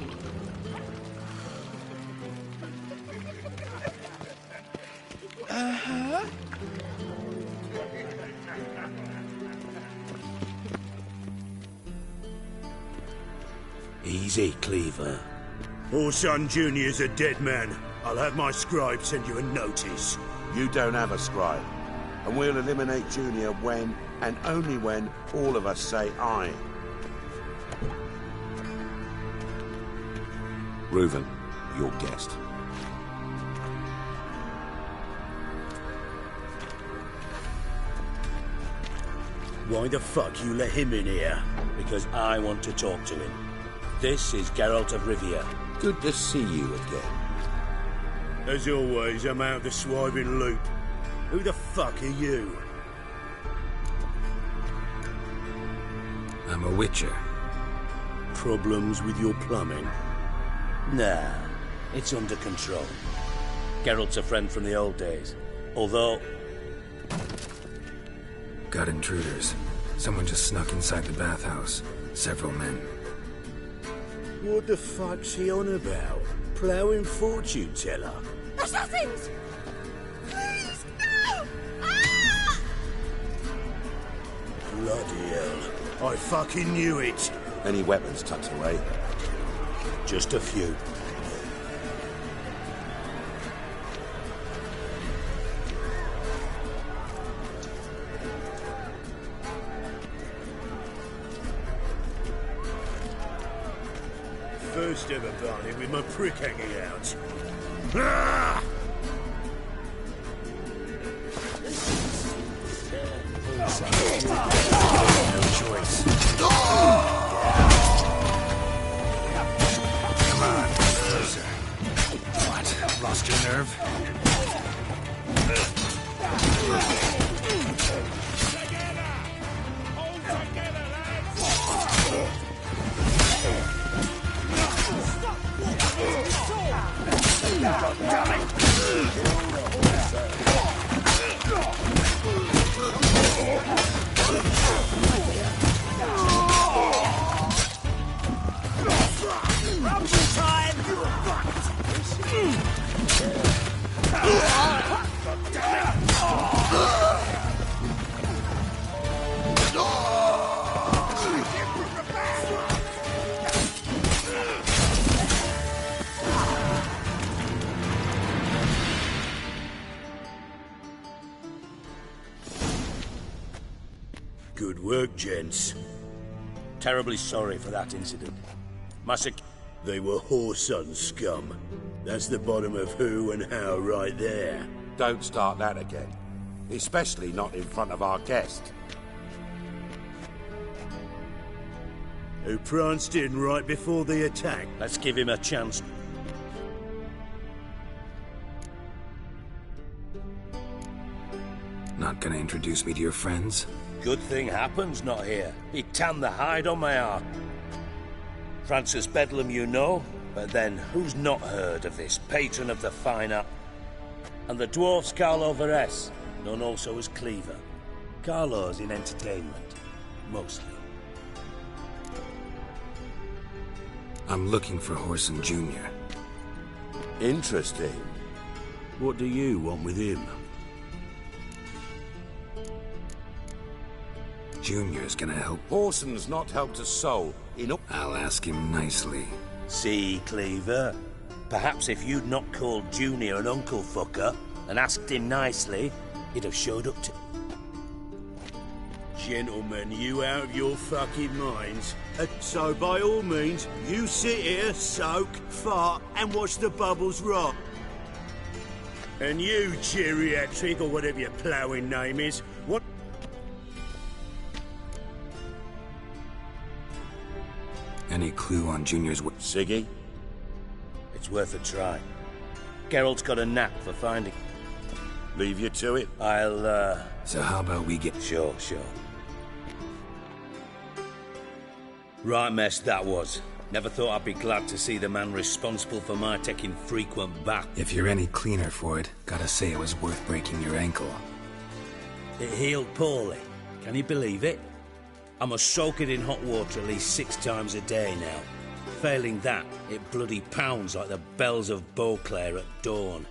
Uh-huh. Easy, Cleaver. Orson Jr.'s a dead man. I'll have my scribe send you a notice. You don't have a scribe. And we'll eliminate Junior when, and only when, all of us say aye. Reuven, your guest. Why the fuck you let him in here? Because I want to talk to him. This is Geralt of Rivia. Good to see you again. As always, I'm out the swiving loop. Who the fuck are you? I'm a witcher. Problems with your plumbing? Nah, it's under control. Geralt's a friend from the old days. Although... Got intruders. Someone just snuck inside the bathhouse. Several men. What the fuck's he on about? Ploughing fortune teller? Assassins! Please, no! Ah! Bloody hell. I fucking knew it. Any weapons tucked away? Just a few. First ever Barney with my prick hanging out. Ah! No choice. Come on, closer. What? Lost your nerve? Good work, gents. Terribly sorry for that incident. They were whoreson scum. That's the bottom of who and how right there. Don't start that again. Especially not in front of our guest. Who pranced in right before the attack. Let's give him a chance. Not gonna introduce me to your friends? Good thing happens not here. He tanned the hide on my arm. Francis Bedlam you know, but then who's not heard of this patron of the fine art? And the dwarf's Carlo Veres, known also as Cleaver. Carlo's in entertainment, mostly. I'm looking for Whoreson Jr. Interesting. What do you want with him? Junior's gonna help. Whoreson's not helped a soul. I'll ask him nicely. See, Cleaver? Perhaps if you'd not called Junior an uncle fucker and asked him nicely, he'd have showed up to... Gentlemen, you out of your fucking minds. So by all means, you sit here, soak, fart, and watch the bubbles rock. And you, geriatric, or whatever your ploughing name is, what... Any clue on Junior's... Siggy? It's worth a try. Geralt's got a knack for finding... Leave you to it? I'll, So how about we get... Sure. Right mess that was. Never thought I'd be glad to see the man responsible for my taking frequent baths. If you're any cleaner for it, gotta say it was worth breaking your ankle. It healed poorly. Can you believe it? I must soak it in hot water at least 6 times a day now. Failing that, it bloody pounds like the bells of Beauclair at dawn.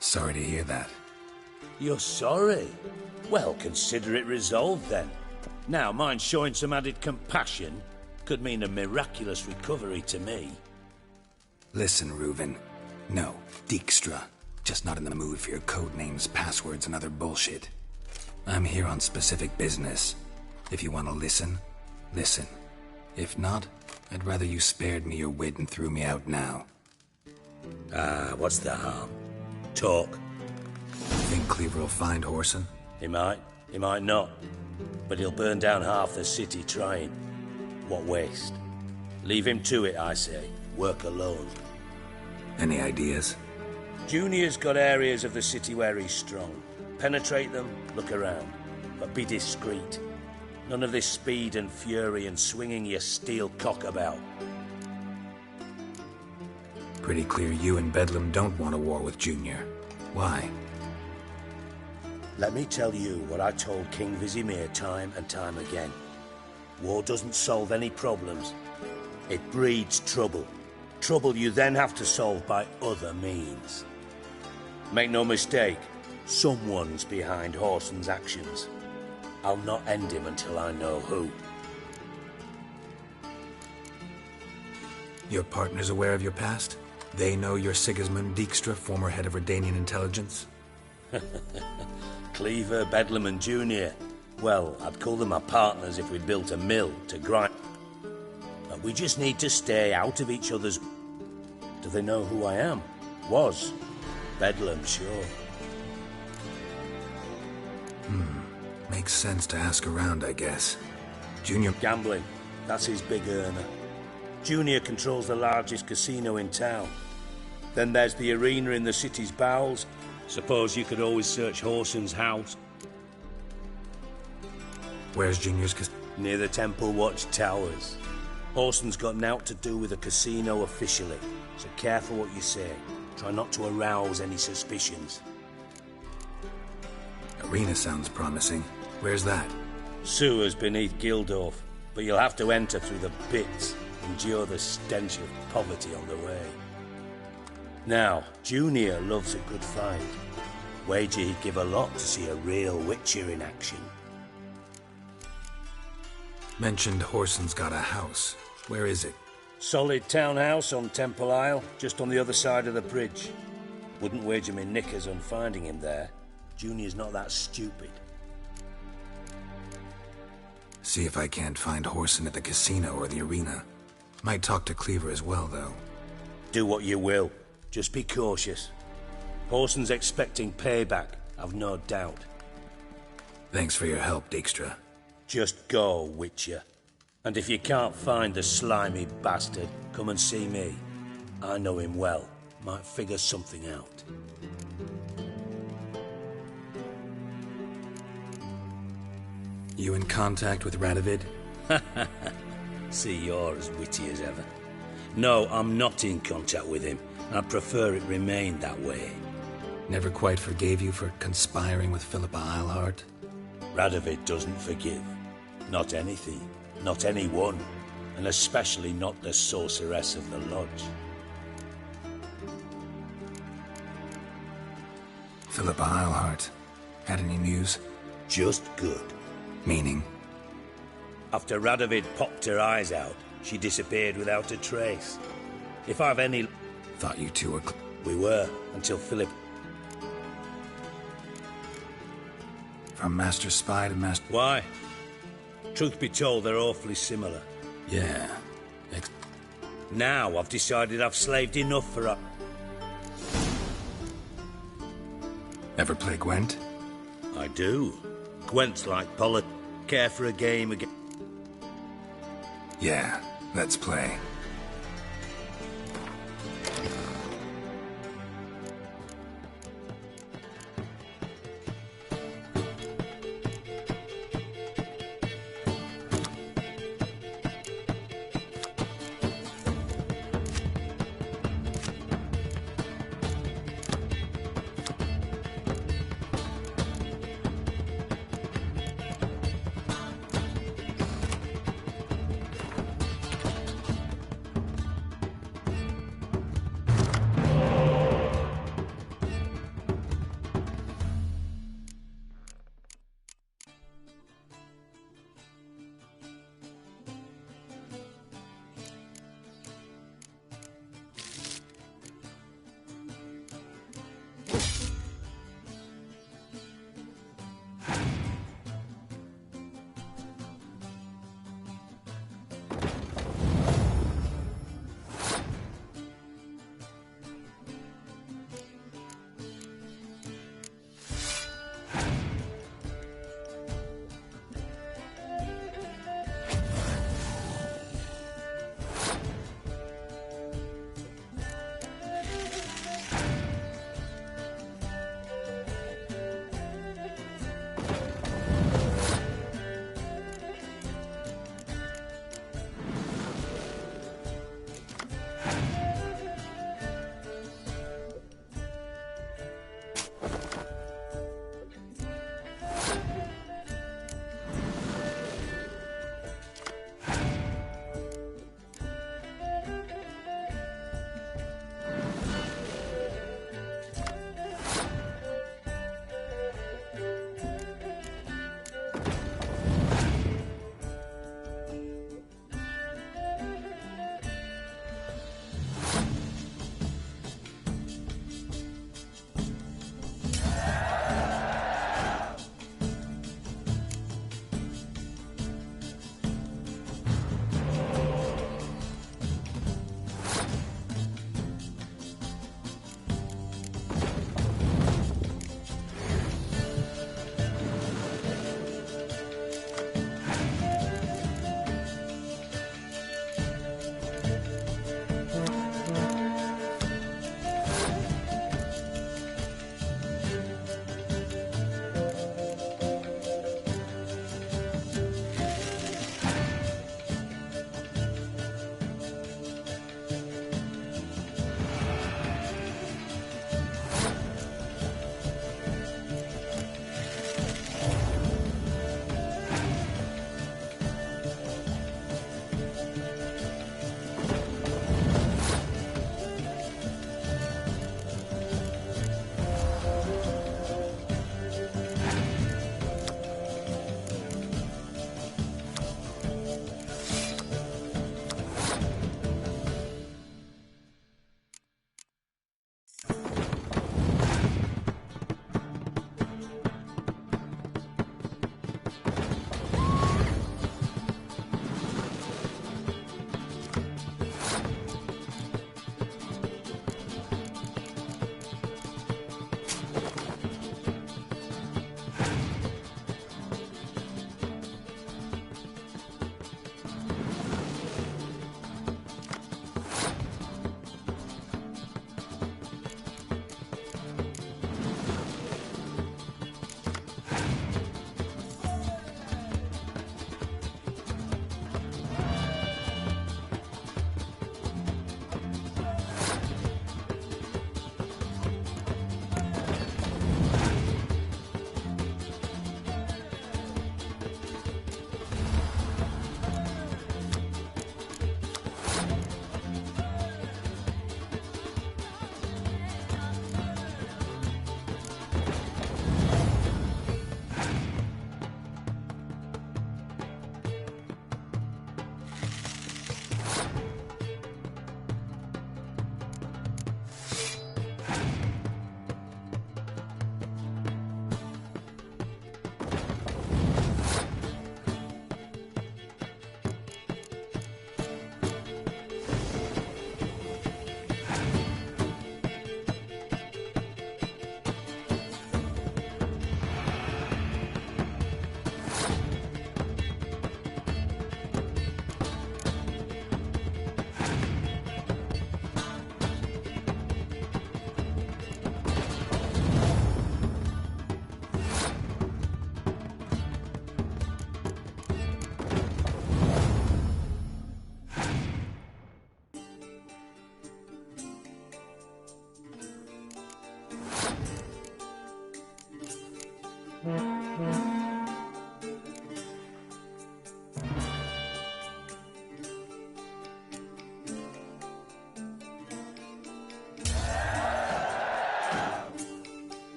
Sorry to hear that. You're sorry? Well, consider it resolved then. Now, mind showing some added compassion could mean a miraculous recovery to me. Listen, Reuven. No, Dijkstra. Just not in the mood for your code names, passwords, and other bullshit. I'm here on specific business. If you want to listen, listen. If not, I'd rather you spared me your wit and threw me out now. What's the harm? Talk. Think Cleaver will find Whoreson? He might not. But he'll burn down half the city trying. What waste? Leave him to it, I say. Work alone. Any ideas? Junior's got areas of the city where he's strong. Penetrate them, look around. But be discreet. None of this speed and fury and swinging your steel cock about. Pretty clear you and Bedlam don't want a war with Junior. Why? Let me tell you what I told King Vizimir time and time again. War doesn't solve any problems. It breeds trouble. Trouble you then have to solve by other means. Make no mistake, someone's behind Whoreson's actions. I'll not end him until I know who. Your partner's aware of your past? They know you're Sigismund Dijkstra, former head of Redanian intelligence? Cleaver, Bedlam and Junior. Well, I'd call them my partners if we'd built a mill to grind. But we just need to stay out of each other's... Do they know who I am? Was. Bedlam, sure. Makes sense to ask around, I guess. Junior... Gambling. That's his big earner. Junior controls the largest casino in town. Then there's the arena in the city's bowels. Suppose you could always search Whoreson's house. Where's Junior's Near the Temple Watch Towers. Whoreson's got naught to do with the casino officially, so careful what you say. Try not to arouse any suspicions. Arena sounds promising. Where's that? Sewers beneath Gildorf, but you'll have to enter through the pits, endure the stench of poverty on the way. Now, Junior loves a good fight. Wager he'd give a lot to see a real Witcher in action. Mentioned Whoreson's got a house. Where is it? Solid townhouse on Temple Isle, just on the other side of the bridge. Wouldn't wager me knickers on finding him there. Junior's not that stupid. See if I can't find Whoreson at the casino or the arena. Might talk to Cleaver as well, though. Do what you will. Just be cautious. Whoreson's expecting payback, I've no doubt. Thanks for your help, Dijkstra. Just go, Witcher. And if you can't find the slimy bastard, come and see me. I know him well. Might figure something out. You in contact with Radovid? See, you're as witty as ever. No, I'm not in contact with him. I'd prefer it remained that way. Never quite forgave you for conspiring with Philippa Eilhart? Radovid doesn't forgive. Not anything. Not anyone. And especially not the sorceress of the Lodge. Philippa Eilhart. Had any news? Just good. Meaning? After Radovid popped her eyes out, she disappeared without a trace. If I've any... Thought you two were... We were, until Philip... From Master Spy to Master... Why? Truth be told, they're awfully similar. Yeah. Now I've decided I've slaved enough for her. Ever play Gwent? I do. Gwent's like care for a game again. Yeah, Let's play.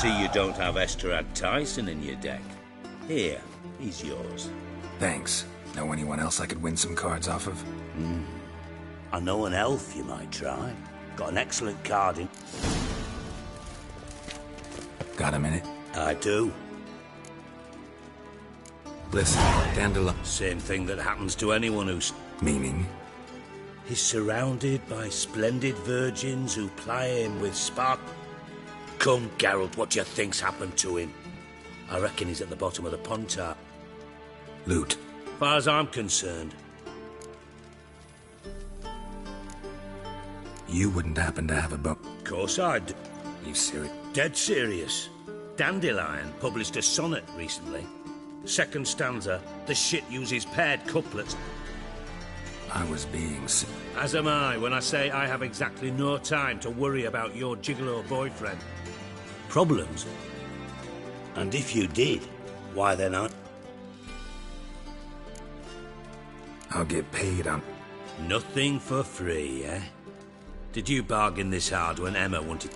See you don't have Esterad Tyson in your deck. Here, he's yours. Thanks. Know anyone else I could win some cards off of? I know an elf you might try. Got an excellent card in. Got a minute? I do. Listen, Dandelion... Same thing that happens to anyone who's... Meaning? He's surrounded by splendid virgins who ply him with spark... Come, Geralt, what do you think's happened to him? I reckon he's at the bottom of the Pontar. Loot. Far as I'm concerned. You wouldn't happen to have a book? Of course I do. You serious? Dead serious. Dandelion published a sonnet recently. Second stanza, the shit uses paired couplets. I was being... As am I when I say I have exactly no time to worry about your gigolo boyfriend. Problems? And if you did, why then I'll get paid on... Nothing for free, eh? Did you bargain this hard when Emma wanted...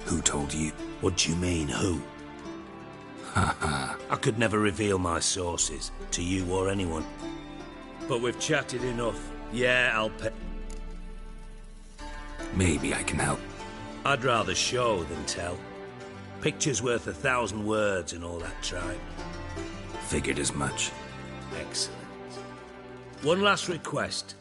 Who told you? What do you mean, who? Haha. I could never reveal my sources, to you or anyone. But we've chatted enough. Yeah, I'll pay... Maybe I can help. I'd rather show than tell. Picture's worth 1,000 words and all that tribe. Figured as much. Excellent. One last request.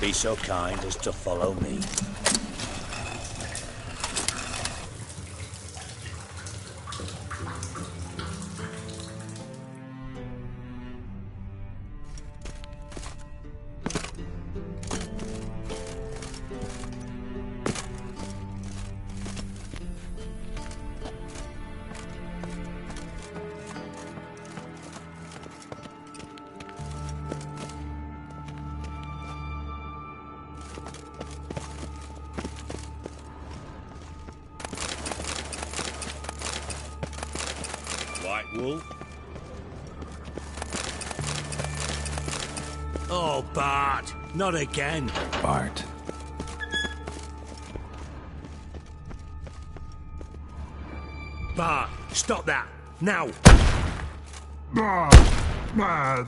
Be so kind as to follow me. Wolf? Oh, Bart! Not again! Bart. Bart, stop that! Now! Bart, man!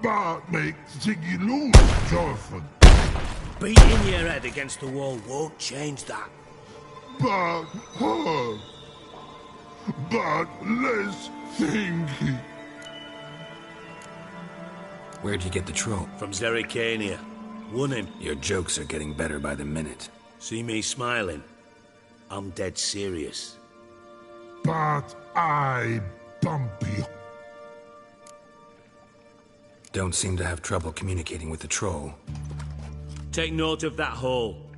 Bart makes Ziggy lose, Jonathan. Beating your head against the wall won't change that. Bart, hard. But less thinky. Where'd you get the troll? From Zerrikania. Won him. Your jokes are getting better by the minute. See me smiling? I'm dead serious. But I bump you. Don't seem to have trouble communicating with the troll. Take note of that hole.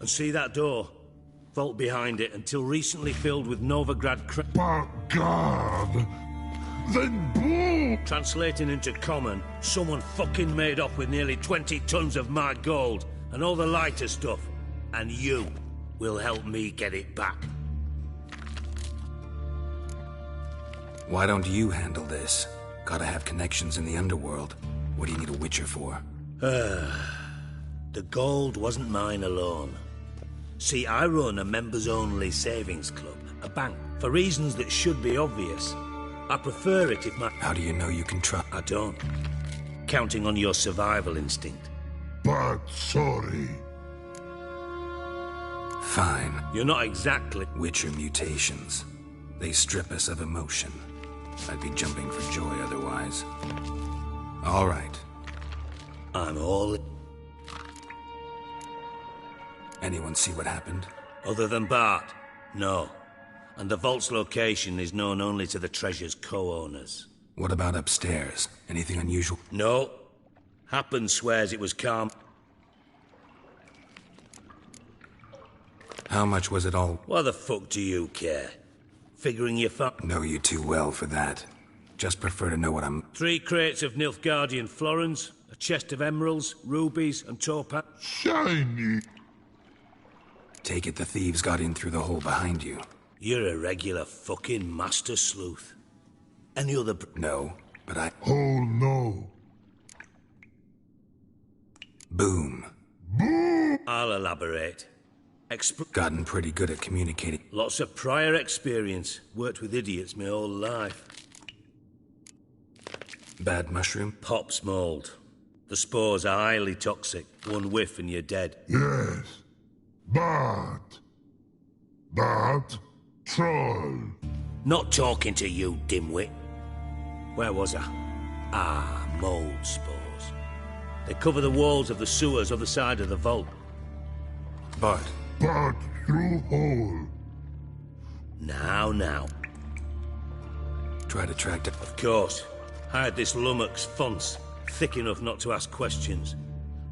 And see that door? Vault behind it, until recently filled with Novigrad But God! Then bull! Translating into common, someone fucking made off with nearly 20 tons of my gold, and all the lighter stuff. And you will help me get it back. Why don't you handle this? Gotta have connections in the underworld. What do you need a Witcher for? The gold wasn't mine alone. See, I run a members-only savings club, a bank, for reasons that should be obvious. I prefer it if my... How do you know you can trust? I don't. Counting on your survival instinct. But sorry. Fine. You're not exactly... Witcher mutations. They strip us of emotion. I'd be jumping for joy otherwise. All right. I'm all... Anyone see what happened? Other than Bart? No. And the vault's location is known only to the treasure's co-owners. What about upstairs? Anything unusual? No. Happen swears it was calm. How much was it all? Why the fuck do you care? Figuring you Know you too well for that. Just prefer to know what I'm... 3 crates of Nilfgaardian florins, a chest of emeralds, rubies, and topaz. Shiny. Take it the thieves got in through the hole behind you. You're a regular fucking master sleuth. Any other... No, but I... Oh, no. Boom. Boom! I'll elaborate. Gotten pretty good at communicating. Lots of prior experience. Worked with idiots my whole life. Bad mushroom? Pop's mold. The spores are highly toxic. One whiff and you're dead. Yes. Bad. Bad troll. Not talking to you, dimwit. Where was I? Ah, mold spores. They cover the walls of the sewers other side of the vault. But through hole. Now. Try to track down... Of course. I had this lummox Fonce, thick enough not to ask questions.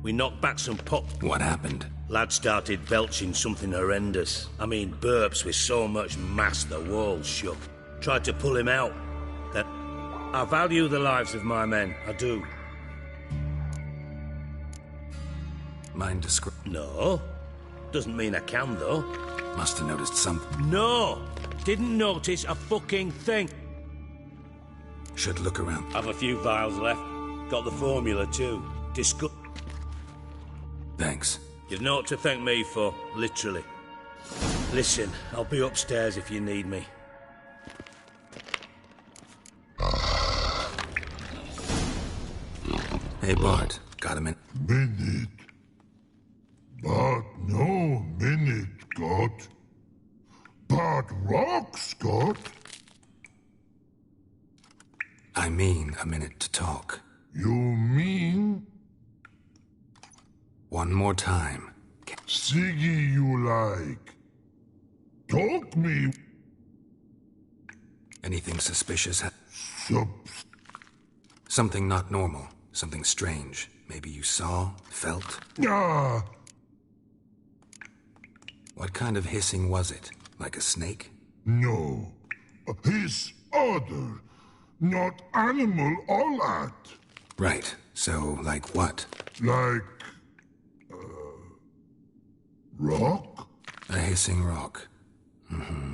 We knocked back some pop... What happened? Lad started belching something horrendous. I mean, burps with so much mass the walls shook. Tried to pull him out. Then... I value the lives of my men, I do. Mind describe... No. Doesn't mean I can, though. Must have noticed something. No! Didn't notice a fucking thing. Should look around. Have a few vials left. Got the formula, too. Thanks. You've naught to thank me for, literally. Listen, I'll be upstairs if you need me. Hey, Bart. Got a minute? Minute. But no minute, got. But rocks, got. I mean a minute to talk. You mean? One more time. Siggy you like. Talk me. Anything suspicious? Something not normal. Something strange. Maybe you saw, felt? Ah. What kind of hissing was it? Like a snake? No. Hiss other. Not animal all at. Right. So, like what? Like... rock? A hissing rock. Mm-hmm.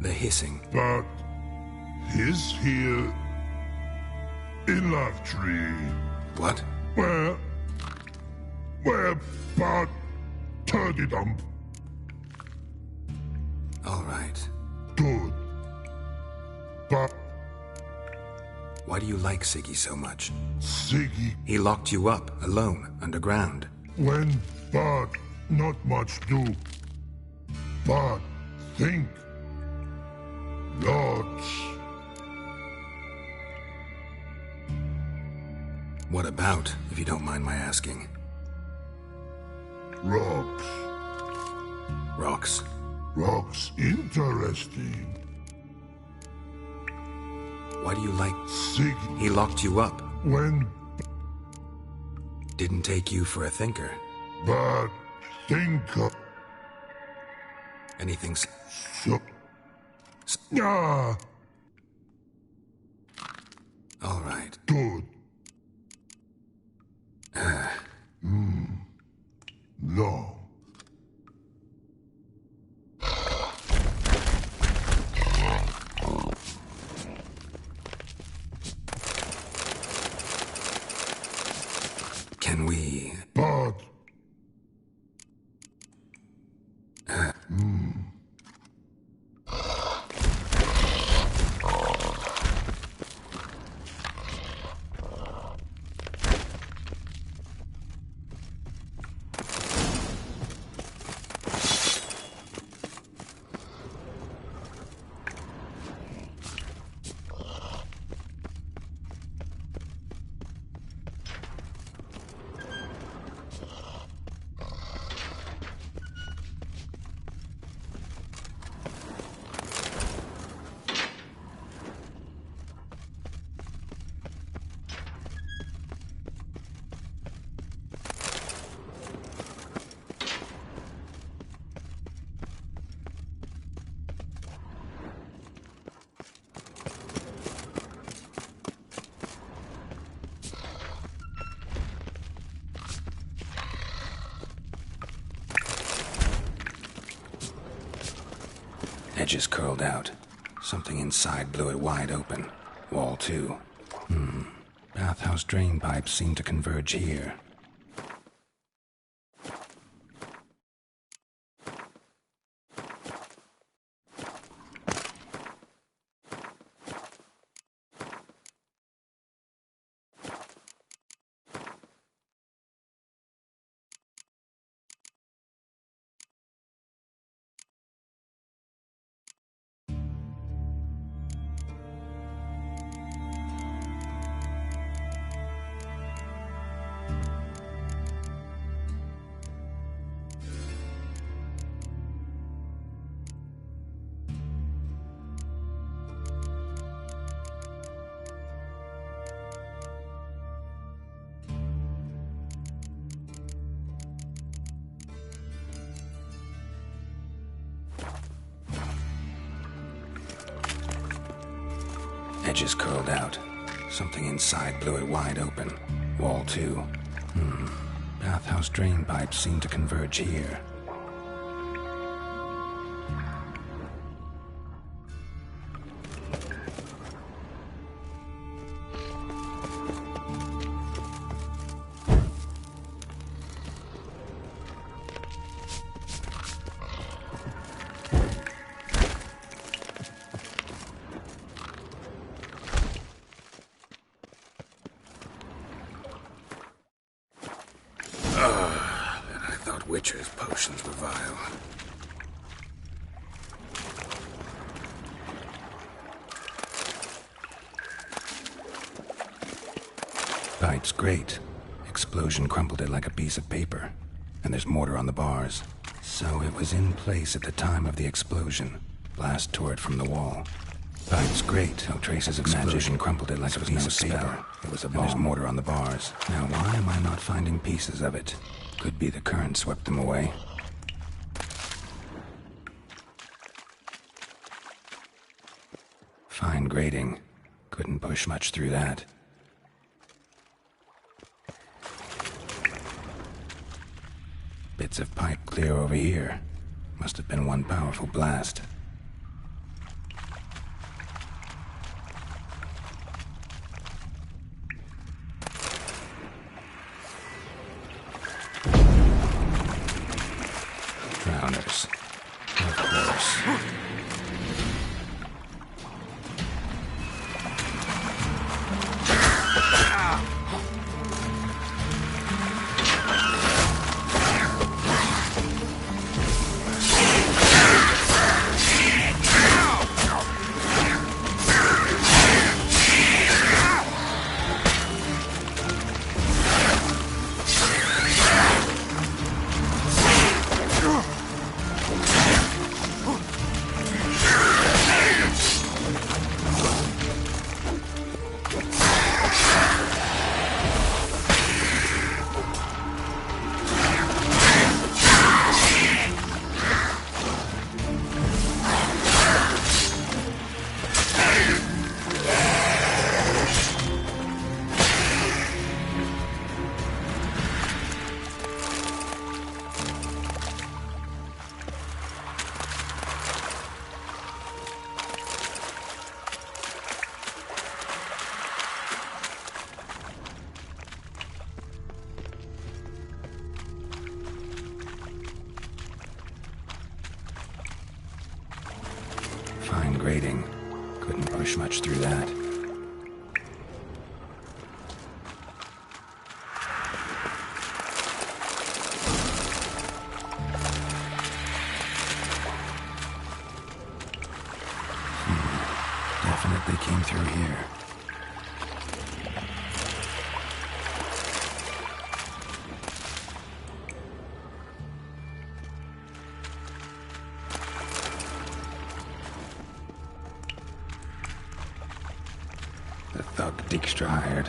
The hissing. But... hiss here... in Love Tree. What? Where... but... turdy dump. All right. Good. But... Why do you like Siggy so much? Siggy... He locked you up, alone, underground. When but not much do. But think. Lots. What about, if you don't mind my asking? Rocks. Rocks? Rocks interesting. Why do you like... Siggy? He locked you up. When... Didn't take you for a thinker. But... thinker... Anything... Ah! All right. Good. No. Can we... But... Edges curled out. Something inside blew it wide open. Wall 2. Bathhouse drain pipes seem to converge here. Edges curled out. Something inside blew it wide open. Wall 2. Bathhouse drain pipes seem to converge here. Witcher's potions were vile. Pipe's great. Explosion crumpled it like a piece of paper. And there's mortar on the bars. So it was in place at the time of the explosion. Blast tore it from the wall. Pipe's great. No traces of explosion crumpled it like a piece of paper. It was a bomb. And there's mortar on the bars. Now why am I not finding pieces of it? Could be the current swept them away. Fine grating. Couldn't push much through that. Bits of pipe clear over here. Must have been one powerful blast. Drowners. Of course. Fine grating. Couldn't push much through that. Definitely came through here. The thug Dijkstra hired.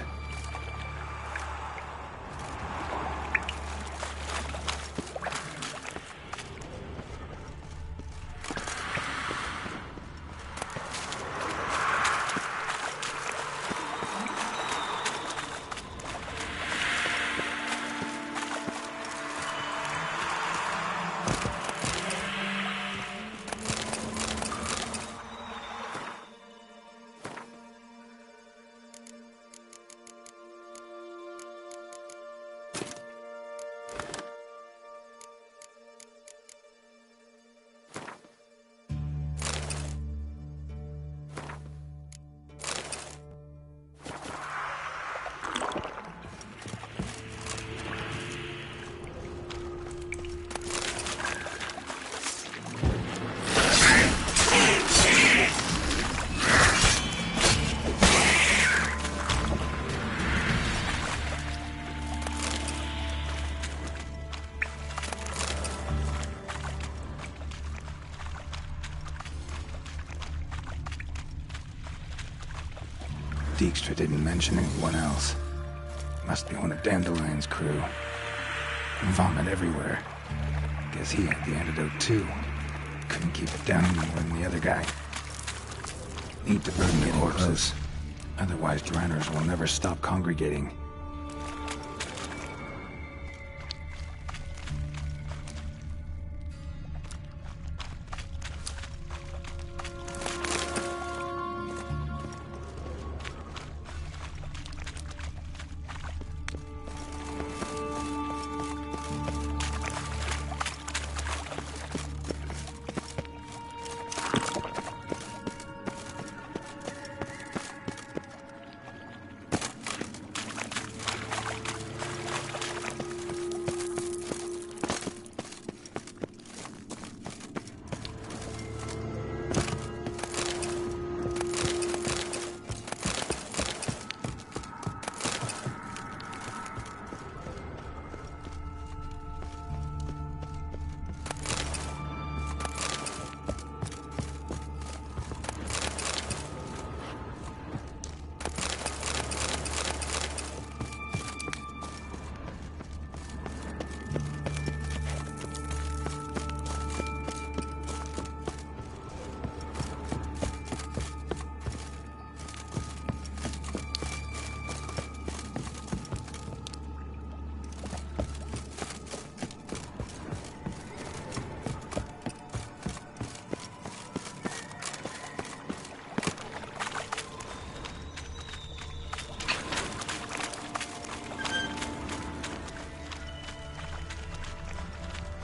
Dijkstra didn't mention anyone else. Must be one of Dandelion's crew. Vomit everywhere. Guess he had the antidote too. Couldn't keep it down any more than the other guy. Need to burn the corpses. Otherwise, Dranners will never stop congregating.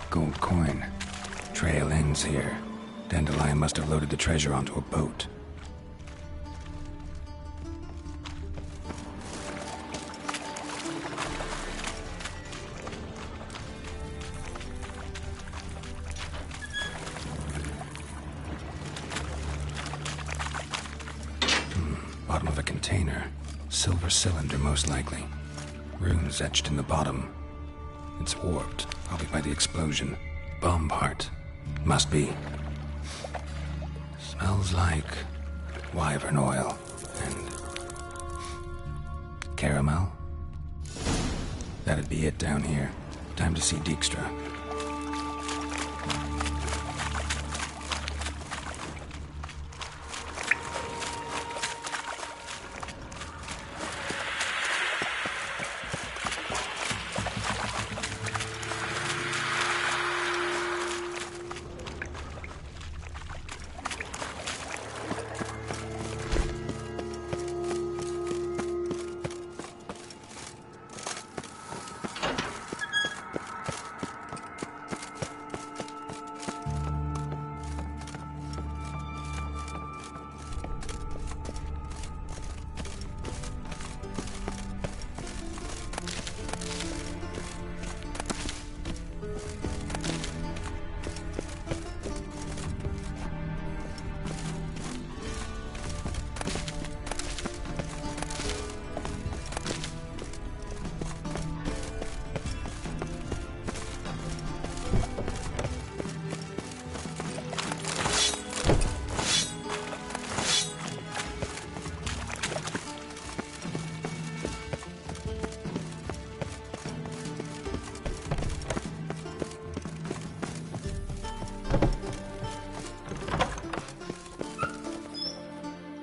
Gold coin. Trail ends here. Dandelion must have loaded the treasure onto a boat. Bottom of a container. Silver cylinder, most likely. Runes etched in the bottom. It's warped, probably by the explosion. Bomb part. Must be. Smells like wyvern oil and caramel. That'd be it down here. Time to see Dijkstra.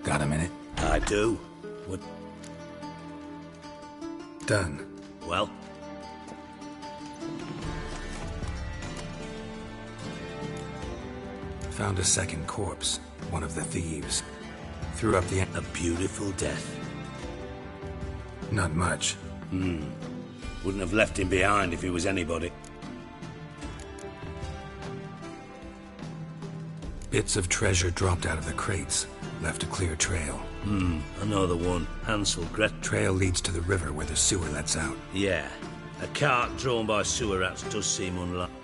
Got a minute? I do. What? Done. Well? Found a second corpse. One of the thieves. Threw up the... A beautiful death. Not much. Wouldn't have left him behind if he was anybody. Bits of treasure dropped out of the crates. Left a clear trail. I know the one. Hansel, Gretel. Trail leads to the river where the sewer lets out. Yeah. A cart drawn by sewer rats does seem unlikely.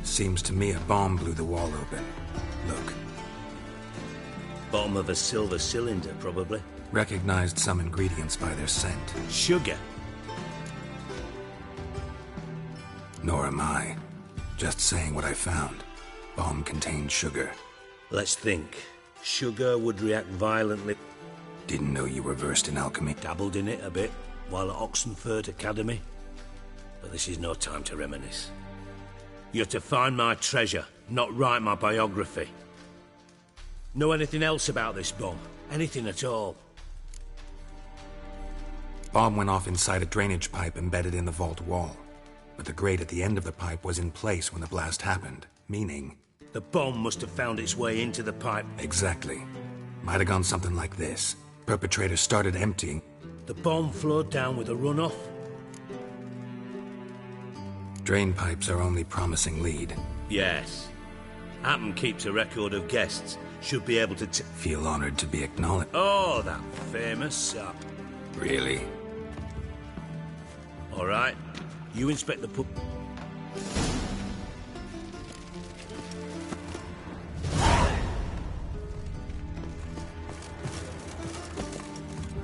Seems to me a bomb blew the wall open. Look. Bottom of a silver cylinder, probably. Recognized some ingredients by their scent. Sugar. Nor am I. Just saying what I found. Bomb contained sugar. Let's think. Sugar would react violently. Didn't know you were versed in alchemy. Dabbled in it a bit while at Oxenford Academy. But this is no time to reminisce. You're to find my treasure, not write my biography. Know anything else about this bomb? Anything at all? Bomb went off inside a drainage pipe embedded in the vault wall. But the grate at the end of the pipe was in place when the blast happened, meaning... The bomb must have found its way into the pipe. Exactly. Might have gone something like this. Perpetrator started emptying. The bomb flowed down with a runoff? Drain pipes are only promising lead. Yes. Hammond keeps a record of guests. Should be able to feel honored to be acknowledged. Oh, that famous sap. Really? All right. You inspect the pub...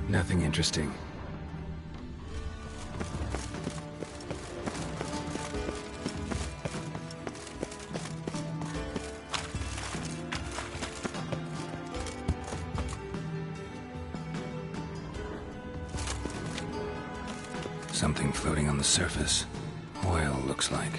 Nothing interesting. Something floating on the surface. Oil, looks like.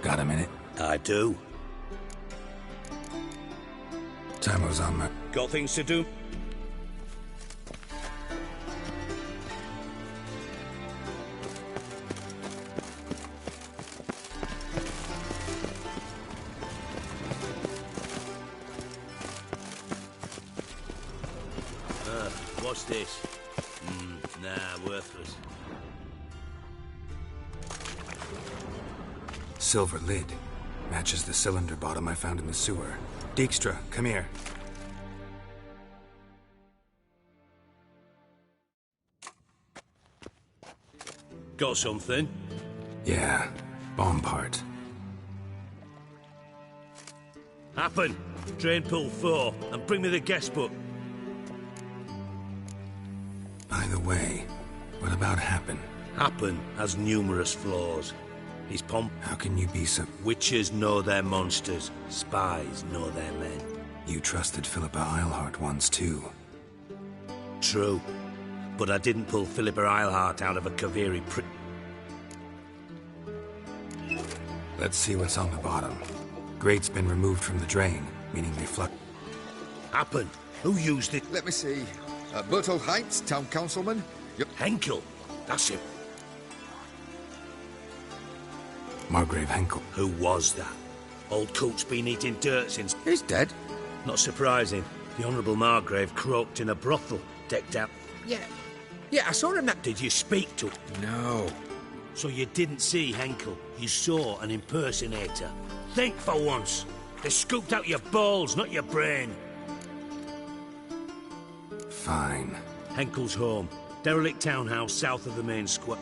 Got a minute? I do. Tamo's on my... Got things to do? What's this? Nah, worthless. Silver lid. Matches the cylinder bottom I found in the sewer. Dijkstra, come here. Got something? Yeah, bomb part. Happen! Drain pool 4, and bring me the guest book. By the way, what about Happen? Happen has numerous flaws. He's pomp. How can you be so... Witches know their monsters. Spies know their men. You trusted Philippa Eilhart once, too. True. But I didn't pull Philippa Eilhart out of a Kaviri Let's see what's on the bottom. Grate's been removed from the drain, meaning they flush... Happen. Who used it? Let me see. Bertolt Heights, town councilman. Yep. Henkel. That's him. Margrave Henkel. Who was that? Old coot's been eating dirt since... He's dead. Not surprising. The Honourable Margrave croaked in a brothel, decked out... Yeah, I saw him that... Did you speak to him? No. So you didn't see Henkel. You saw an impersonator. Think for once. They scooped out your balls, not your brain. Fine. Henkel's home. Derelict townhouse south of the main square.